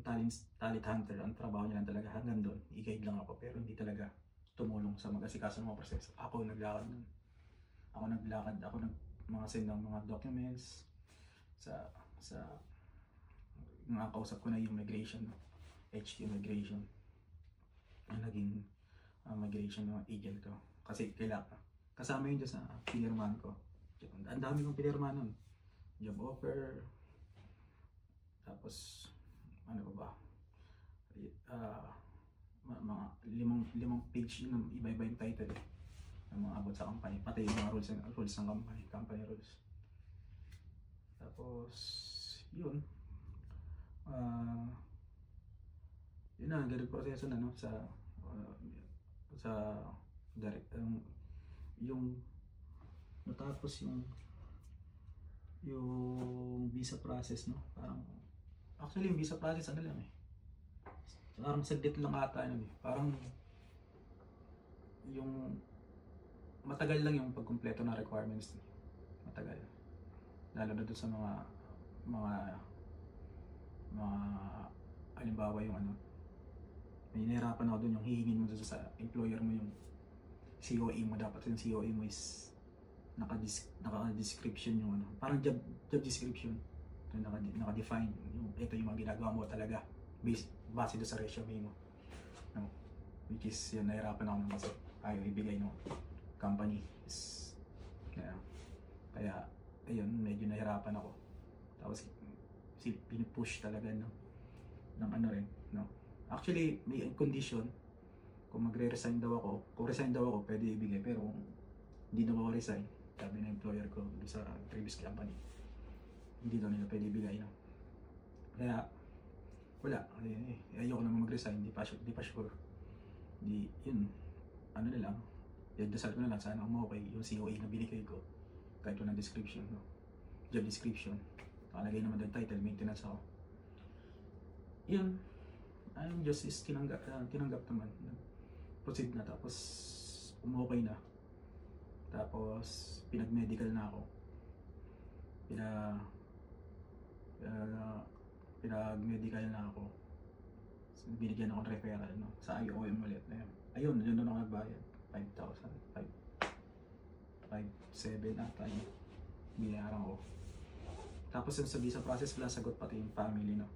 talent hunter, ang trabaho niya lang talaga hanggang doon. I-guide lang ako pero hindi talaga tumulong sa mag-asikaso ng mga proseso. Ako naglakad nun. Ako mga send ng mga documents sa mga kausap ko na yung migration, HQ migration, ang naging migration ng agent ko. Kasi kasama yun dyan sa pinirmahan ko. Ang dami kong pinirmahan nun. Job offer, tapos ano ba, mga limang page yun, iba-iba yung title ng mga about sa company, pati yung mga rules ng company rules. Tapos yun, yun na, ganun proseso na, no, sa direct, yung natapos yung visa process, no, parang actually yung visa process ano lang parang saglit lang ata yun parang yung matagal lang yung pagkumpleto ng requirements, matagal, lalo na doon sa mga halimbawa yung may nahirapan ako doon yung hihingin mo sa employer mo yung COE mo. Dapat yung COE mo is naka-description yung parang job description, naka-define yung ito yung mga ginagawa mo talaga base doon sa resume mo, which is yun, nahirapan ako naman kasi ayaw ibigay ng company is, kaya ayun, medyo nahirapan ako. Tapos pinupush talaga ng rin, no. Actually may condition, kung resign daw ako pwede ibigay, pero kung hindi daw ako resign, sabi ng employer ko sa previous company, hindi daw nila pwede ibigay, no. Kaya wala, ayoko naman mag-resign, di pa sure. Yun, na lang, dasal ko na lang sana okay yung COE na binigay ko, kahit walang description, no. Job description, nakalagay naman doon title, maintenance ako. Yun, ayun, just is tinanggap naman, proceed na, tapos okay na, tapos pinag-medical na ako, pinag-medical na ako, binigyan ako ng referral, no, sa IOM ulit. Ayun, yun doon ako nagbayad, 5,700 ata yun, binayaran ko. Tapos sa visa process wala sagot pati yung family, no,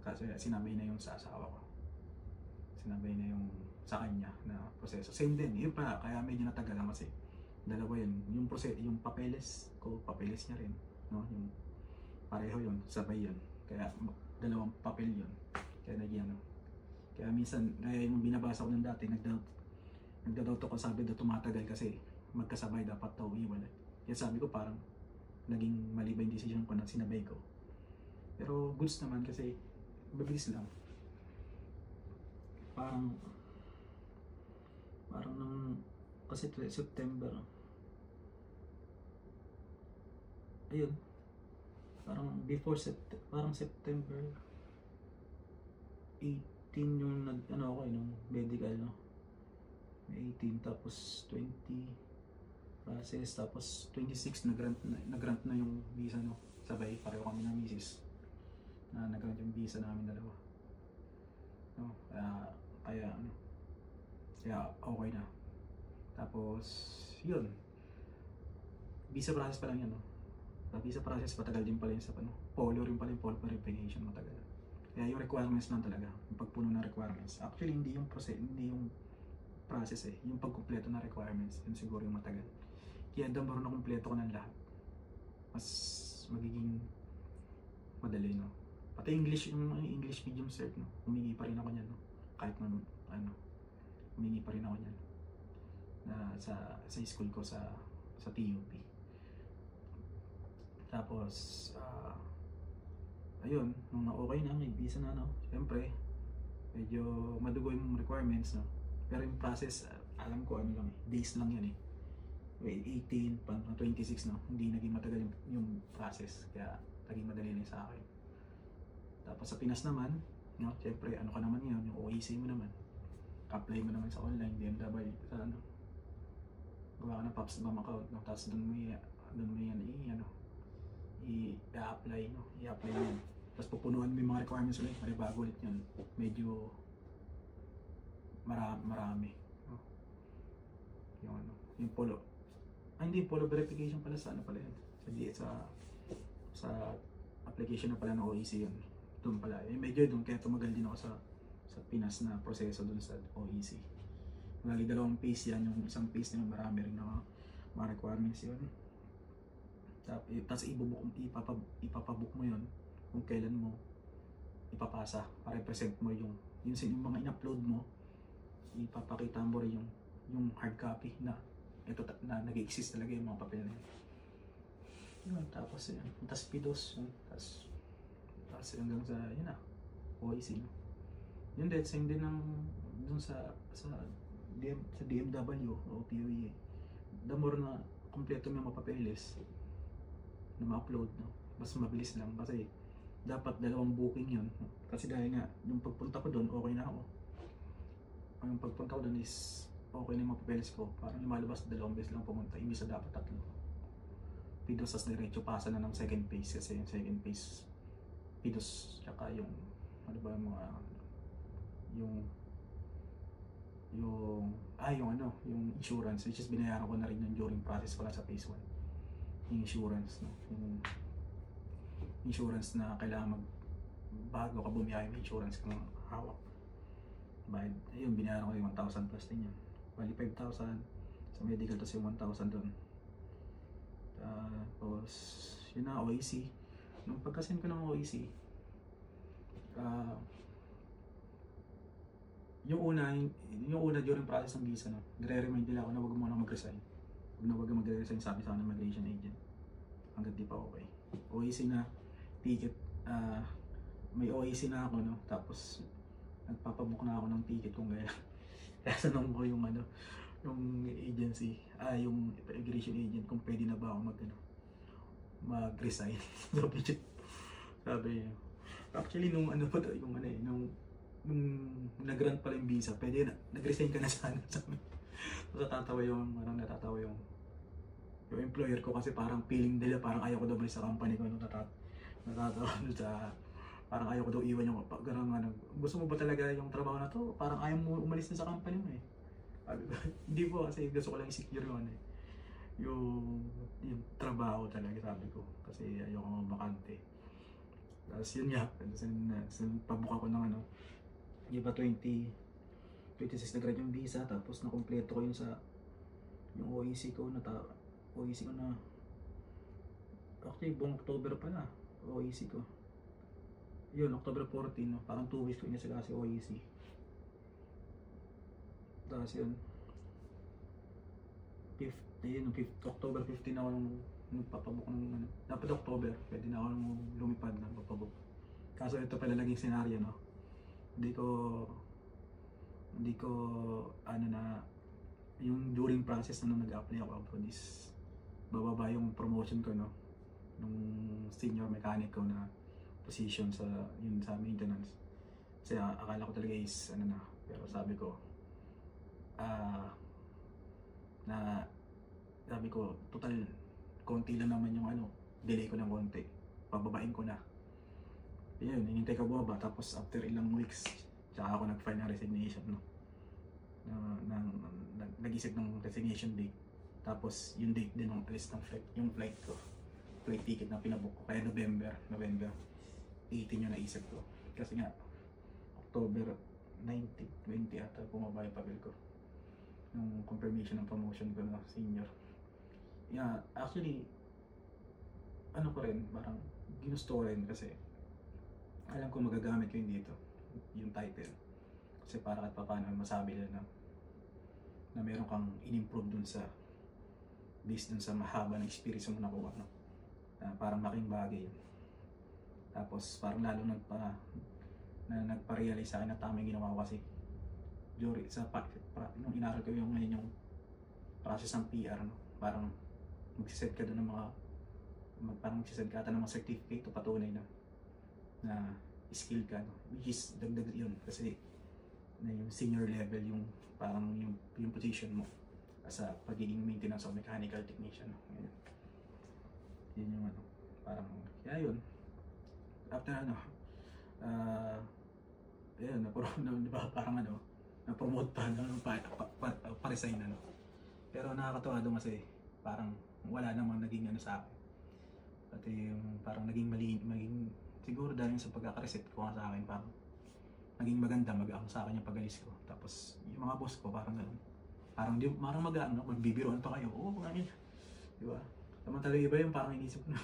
kasi sinabay na yung sa asawa ko, sinabay na yung sa kanya na proseso, same din, yun pa, kaya medyo natagalan kasi dalawa yun, yung proseso, yung papeles ko, papeles niya rin, no, yung pareho yun, sabay yun, kaya dalawang papel yun, kaya nagyan, no. Kaya minsan, yung binabasa ko ng dati, nagda-doubt ako, sabi daw tumatagal kasi magkasabay dapat daw iwalay. Kaya sabi ko parang naging mali ba yung decision ko na sinabay ko, pero goods naman kasi mabilis lang. Parang nung kasi September, ayun, parang parang September 18 yung ako yung medical, no, 18, tapos 20 process, tapos 26 na grant na yung visa, no, sabay pareho kami ng misis. na nag-grant yung visa namin dalawa, no? Kaya ano, kaya okay na. Tapos yun, visa process pa lang yan, no? Sa visa process matagal din pala yun sa ano, polo rin pala yung polo verification, matagal. Kaya yung requirements lang talaga, yung pagpuno ng requirements. Actually hindi yung process, hindi yung process yung pagkumpleto ng requirements, yun siguro yung matagal. Kaya the more na kumpleto ko ng lahat, mas magiging madali, no? Pati English, yung English medium cert, no? Humingi pa rin ako niyan, no? Kahit na ano, humingi pa rin ako niyan na sa school ko sa TUP. Tapos ayun, nung na-okay na, may visa na, no? Siyempre, medyo madugo yung requirements, no? Pero yung process, alam ko ano lang days lang yan 18, 26, no? Hindi naging matagal yung process, kaya naging madali na sa akin. Tapos sa Pinas naman, no? Siyempre, ano ka naman yun, yung OEC mo naman. Apply mo naman sa online, DMW, sa ano. Gawa ka ng POPS BAM account, no? Tapos doon mo yan, i-apply, no? I-apply mo yan. Tapos pupunuan mo yung mga requirements ulit, maribago ulit yun. Medyo marami, no? Yung ano, yung polo. Hindi, polo verification pala sa ano pala yun. Sa application na pala ng OEC yun. Doon pala. Medyo doon, kaya tumagal din ako sa Pinas na proseso doon sa OEC. Lagi dalawang phase yan, yung isang phase na marami rin na mga requirements yun. Tapos ipapabook mo yun kung kailan mo ipapasa para i-present mo yung mga in-upload mo, ipapakita mo rin yung hard copy na ito na nag-exist talaga yung mga papel na yun. Tapos yun, tapos PIDOS yun, tapos hanggang sa yun na OEC, no? Yun din, same din ng dun sa DMW o POE. The more na kompleto mo yung mga papeles na ma-upload, no? Mas mabilis lang kasi dapat dalawang booking yun, no? Kasi dahil nga yung pagpunta ko doon okay na ako, yung pagpunta ko doon is okay na yung mga papeles ko, parang lumalabas dalawang beses lang pumunta, imbis na dapat tatlo. PIDOS as diretso pasa na ng second phase, kasi yung second phase PIDOS tsaka yung ano ba yung mga yung insurance, which is binayaran ko na rin yung during process ko lang sa phase 1. Yung insurance, no? Yung insurance na kailangan bago ka bumiyahe, may insurance kang hawak. Bayad, ayun, binayaran ko yung 1,000 plus din yun. Bali 5,000 sa medical, tapos yung 1,000 doon. Tapos yun na, OEC. Nung pagkasend ko ng OEC, yung una during process ng visa, no, nire-remind nila ako na wag muna mag-resign. Wag mag-resign, sabi sa akin ng migration agent. Hanggang di pa okay. OEC na, ticket, may OEC na ako, no, tapos nagpapabook na ako ng ticket kung kaya. Kaya tanong ko yung yung agency, yung immigration agent kung pwede na ba ako mag-resign. Sabi niya. Actually nung nung nag-grant pala yung visa, pwede na, nag-resign ka na sana. Natatawa yung employer ko kasi parang feeling nila parang ayaw ko daw balik sa company ko, natatawa sa parang ayaw ko daw iwan yung gusto mo ba talaga yung trabaho na to? Parang ayaw mo umalis na sa company mo hindi po, kasi gusto ko lang i-secure yung trabaho talaga, sabi ko, kasi ayaw ko mabakante. Tapos yun nga, pabuka ko ng di ba 26 na grad yung visa, tapos nakompleto ko yung OEC ko na actually buong October pala OEC ko yun, October 14, no? Parang 2 weeks ko inasala kasi OEC. Tapos yun, October 15 ako nung nagpapabook ng dapat October, pwede na ako nung lumipad na papabook. Kaso ito pala naging senaryo, no? Hindi ko na yung during process na nag-apply ako abroad is bababa yung promotion ko, no? Nung senior mechanic ko na position sa maintenance. Kasi akala ko talaga is pero sabi ko total konti lang naman yung delay ko ng konti, pababain ko na. Yun, hinintay ko bumaba, tapos after ilang weeks, tsaka ako nag-file ng resignation, no? Nag-isip ng resignation date. Tapos yung date din ng alis ng flight, yung flight ko, flight ticket na pinabook ko, kaya November 18 yung naisip ko. Kasi nga, October 19, 20 ata bumaba yung papel ko. Yung confirmation ng promotion ko na senior. Yeah, actually, ano ko rin, parang ginusto ko rin kasi alam ko magagamit ko yun dito, yung title. Kasi para at paano masabi nila na meron kang in-improve dun sa based dun sa mahaba ng experience mo nakuha, no? Parang malaking bagay yun. Tapos parang lalo nagpa-realize sa akin na tama yung ginawa ko kasi during sa nung inaral ko yung ngayon yung process ng PR, no? Parang magsiset ka doon ng parang magsiset ka ata ng mga certificate o patunay na skill ka, no? Which is dagdag yun kasi na yung senior level yung parang yung position mo sa pagiging maintenance o mechanical technician, no? Yun yung ano, parang kaya yun after ayun, diba, parang na-promote pa, pa-resign, pero nakakatawa doon kasi parang wala namang naging sa akin, pati yung parang naging siguro dahil sa pagkakareset ko nga sa akin, parang naging maganda sa akin yung pag-alis ko. Tapos yung mga boss ko parang gano'n, parang magbibiroan pa kayo, oo nga yun, diba? Samantala iba yung parang inisip ko na,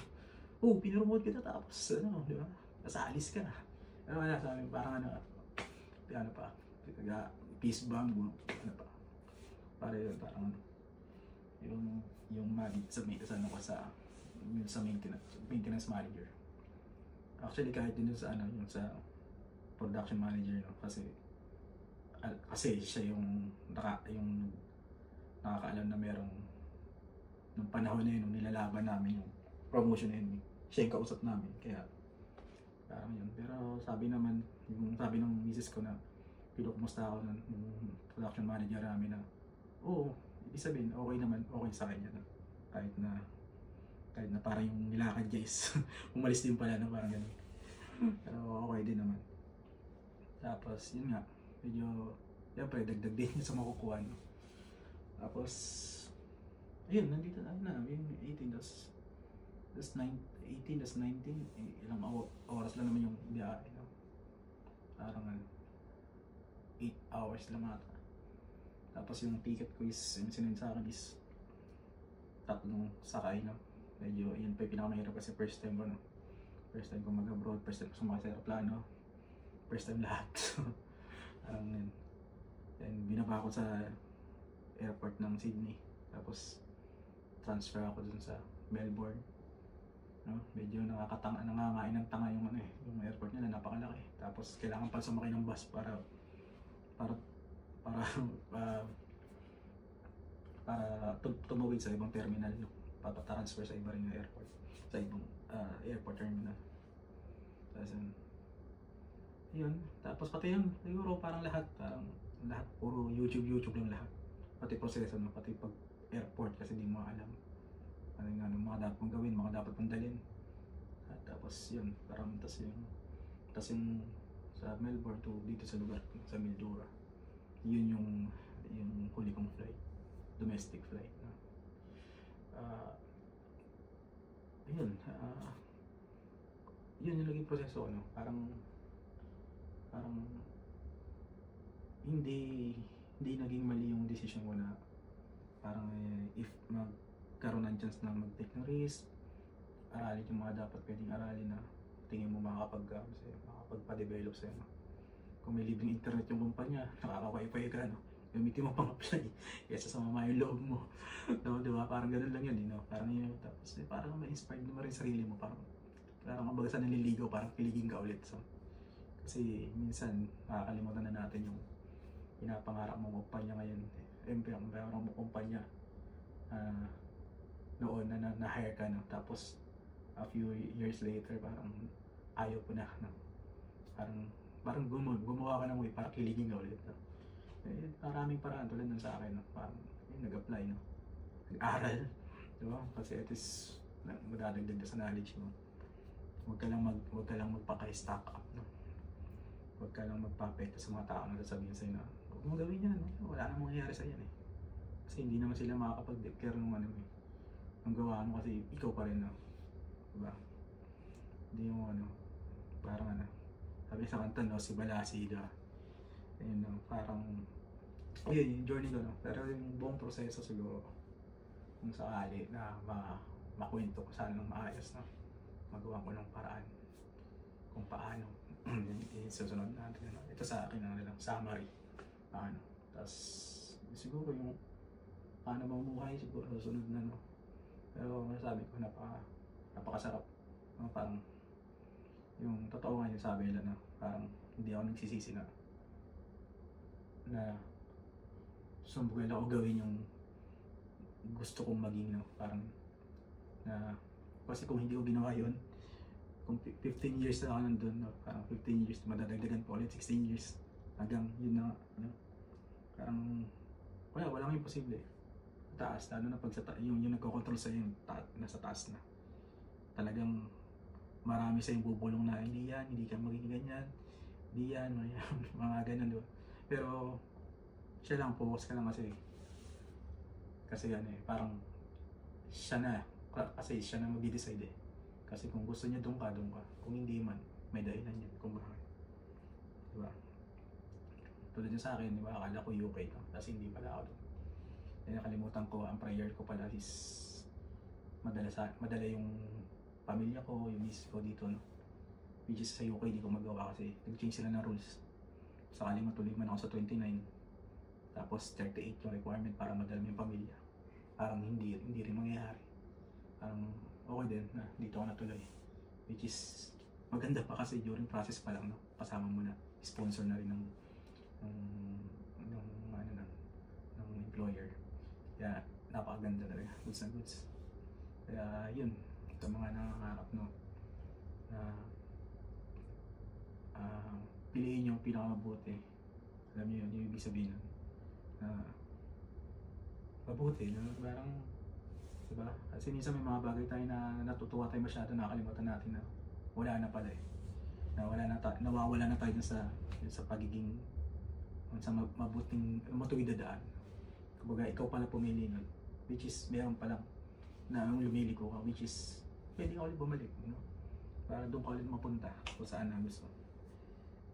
oh, pinromote kita tapos diba, alis ka na. Ano wala sa amin, parang pa, peace bomb, pa, parang yung sa maintenance manager. Actually kahit din sa yung sa production manager, no? Kasi siya yung nakakaalam na merong nung panahon na yun, nung nilalaban namin yung promotion na yun, siya yung kausap namin, kaya parang yun. Pero sabi ng misis ko na pinukumusta ako ng production manager namin na ibig sabihin okay naman, okay sa kanya, no? kahit na parang yung nilakad niya is umalis din pala, no? Parang ganun, pero okay din naman. Tapos yun nga, medyo siyempre dagdag din sa makukuha, no? Tapos ayun, nandito na yung 18 das 18 das 19, ilang oras lang naman yung biyahe, no? Parang 8 hours lang ata. Tapos yung ticket ko is, yung sinend sa akin is 3 sakay, no? Medyo yun pa yung pinakamahirap kasi first time ko, no? First time ko mag-abroad, first time ko sumakay sa aeroplano, first time lahat. Parang yun. Then binaba ako sa airport ng Sydney, tapos transfer ako dun sa Melbourne, no? Medyo nangangain ng tanga yung yung airport nila, napakalaki. Tapos kailangan pa sumakay ng bus para tumawid sa ibang terminal, no? Papatransfer sa iba rin yung airport, sa ibang airport terminal. Tapos pati yun, siguro parang lahat puro YouTube lang lahat, pati proseso, no? Pati pag airport kasi di mo alam ano mga dapat mong gawin, mga dapat mong dalhin. At tapos yun, parang tas yung sa Melbourne to dito sa lugar sa Mildura, yun yung huli kong flight, domestic flight, no? Yun yung naging proseso, no? Parang hindi naging mali yung decision ko na parang if magkaroon ng chance na mag-take ng risk, aralin yung mga dapat pwedeng aralin na tingin mo makakapagpa-develop sa'yo, no? Kung may libreng internet yung kumpanya, nakaka-wifi ka, no? Gamitin mo pang apply kaysa sa mama yung loob mo. No, diba? Parang ganun lang yun, no? Parang yun, tapos parang ma-inspired mo rin sarili mo, parang kumbaga sa naliligaw, parang piligin ka ulit. So, kasi minsan nakakalimutan na natin yung pinapangarap mong kumpanya ngayon. Siyempre ang pangarap mong kumpanya noon na na-hire ka, no? Tapos a few years later parang ayaw ko na, no? Parang gumawa ka ng way para kiligin ka ulit, no? Maraming paraan tulad nun sa akin, no? Parang nag-apply, no? Nag-aral, diba? Kasi it is madadagdag sa knowledge mo. Huwag ka lang magpaka-stock up, no? Huwag ka lang magpapekto sa mga tao na sasabihin sa'yo na huwag mo gawin yan, no? Wala namang mangyayari sa yan, eh. Kasi hindi naman sila makakapag-declare ng ano, eh. Ang gawa mo kasi ikaw pa rin, no? Diba? Hindi mo ano, parang ano, sabi sa kanta, no, si Balasiga. Ayun, no, parang ayun, yung journey ko, no? Pero yung buong proseso siguro, kung sakali na makwento ko sana ng maayos, no? Magawa ko ng paraan kung paano susunod natin, no? Ito sa akin ang lang summary, ano, tapos siguro yung paano mamuhay siguro susunod na, no? Pero masasabi ko napakasarap, no? Parang yung totoo nga yung sabi nila, no? Parang hindi ako nagsisisi na sumbugan ako gawin yung gusto kong maging, no? Parang na kasi kung hindi ko ginawa yun, kung 15 years na ako nandun, no? Parang 15 years, madadagdagan po ulit 16 years hanggang yun na, no? Parang walang imposible. Taas, lalo na pag yung nagko-control sa'yo yung nasa taas na. Talagang marami sa'yong bubulong na hindi yan, hindi ka magiging ganyan, hindi yan, mga ganyan, diba? Pero siya lang, focus ka lang kasi ano eh, parang siya na mag-decide eh. Kasi kung gusto niya doon ka. Kung hindi man, may dahilan yan kung bakit. Diba? Tulad yun sa akin, diba? Akala ko UK ka, kasi hindi pala ako doon. Kaya nakalimutan ko, ang prayer ko pala is madala yung pamilya ko, yung miss ko dito, no? Which is sa UK, di ko magawa kasi nag-change sila ng rules. Sakali matuloy man ako sa 29, tapos 38 yung requirement para madala yung pamilya. Parang hindi rin mangyayari. Parang okay din na dito ako natuloy. Which is maganda pa kasi during process pa lang, no? Kasama mo na, sponsor na rin ng employer. Kaya napakaganda talaga, goods na goods. Kaya yun, ito mga nangangarap, no? Na piliin yung pinakamabuti. Alam niyo yun, yung ibig sabihin nun, na mabuti, no? Parang, diba? Kasi minsan may mga bagay tayo na natutuwa tayo masyado, nakakalimutan natin na wala na pala eh. Nawawala na tayo sa pagiging sa matuwid na daan. Kumbaga, ikaw pala pumili nun, which is meron palang na ang lumili ko ka, which is pwede ka ulit bumalik, no? Para doon ka ulit mapunta kung saan na gusto.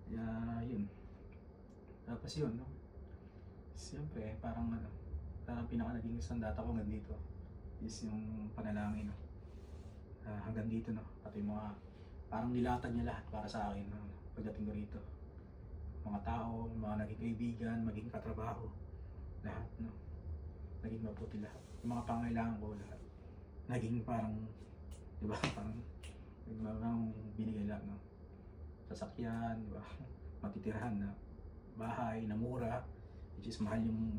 Kaya yun. Tapos yun, no? Siyempre, parang pinaka naging sandata ko hanggang dito is yung panalangin, no? Hanggang dito, no? Pati mga parang nilatag niya lahat para sa akin, no? Pagdating ko rito, mga tao, mga naging kaibigan, maging katrabaho, lahat, no? Naging mabuti lahat. Yung mga pangailangan ko lahat naging parang, di ba, parang binigay lahat, no? Sasakyan, di ba? Matitirahan na bahay na mura, which is mahal yung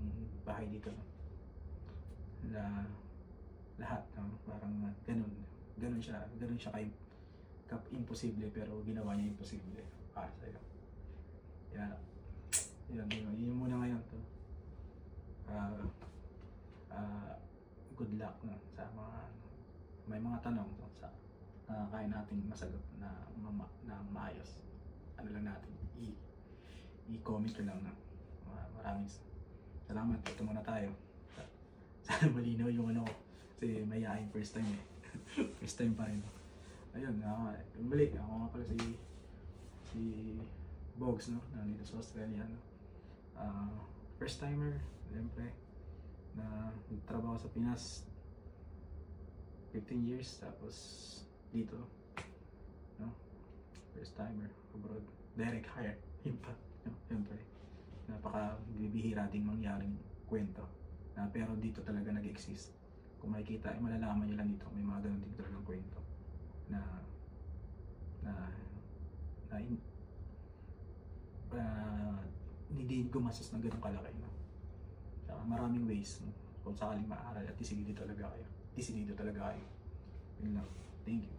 bahay dito, no? Lahat, no? Parang ganun siya imposible, pero ginawa niya imposible para sa'yo. Yun muna ngayon to. Good luck, no? Sa mga may mga tanong, no? Sa kaya nating masagot na maayos, ano lang natin i-comment ko lang, no? Maraming salamat. Ito muna tayo. Sana malinaw yung ano ko, kasi mayayain first time eh. First time pa rin. Ayun, balik ako nga pala si Bogs, no? Nandito sa Australia, no? First timer, siyempre, na nagtrabaho sa Pinas 15 years, tapos dito, no? First timer abroad, direct hire, yun pa, no? Siyempre, napaka-bibihira ding mangyaring kwento na, pero dito talaga nag-exist. Kung makikita, malalaman nyo lang dito, may mga ganun din talagang kwento na hindi gumastos ng ganun kalaki, no? Saka maraming ways, no? Kung sakaling maaral at decidido talaga kayo. Yun lang. Thank you.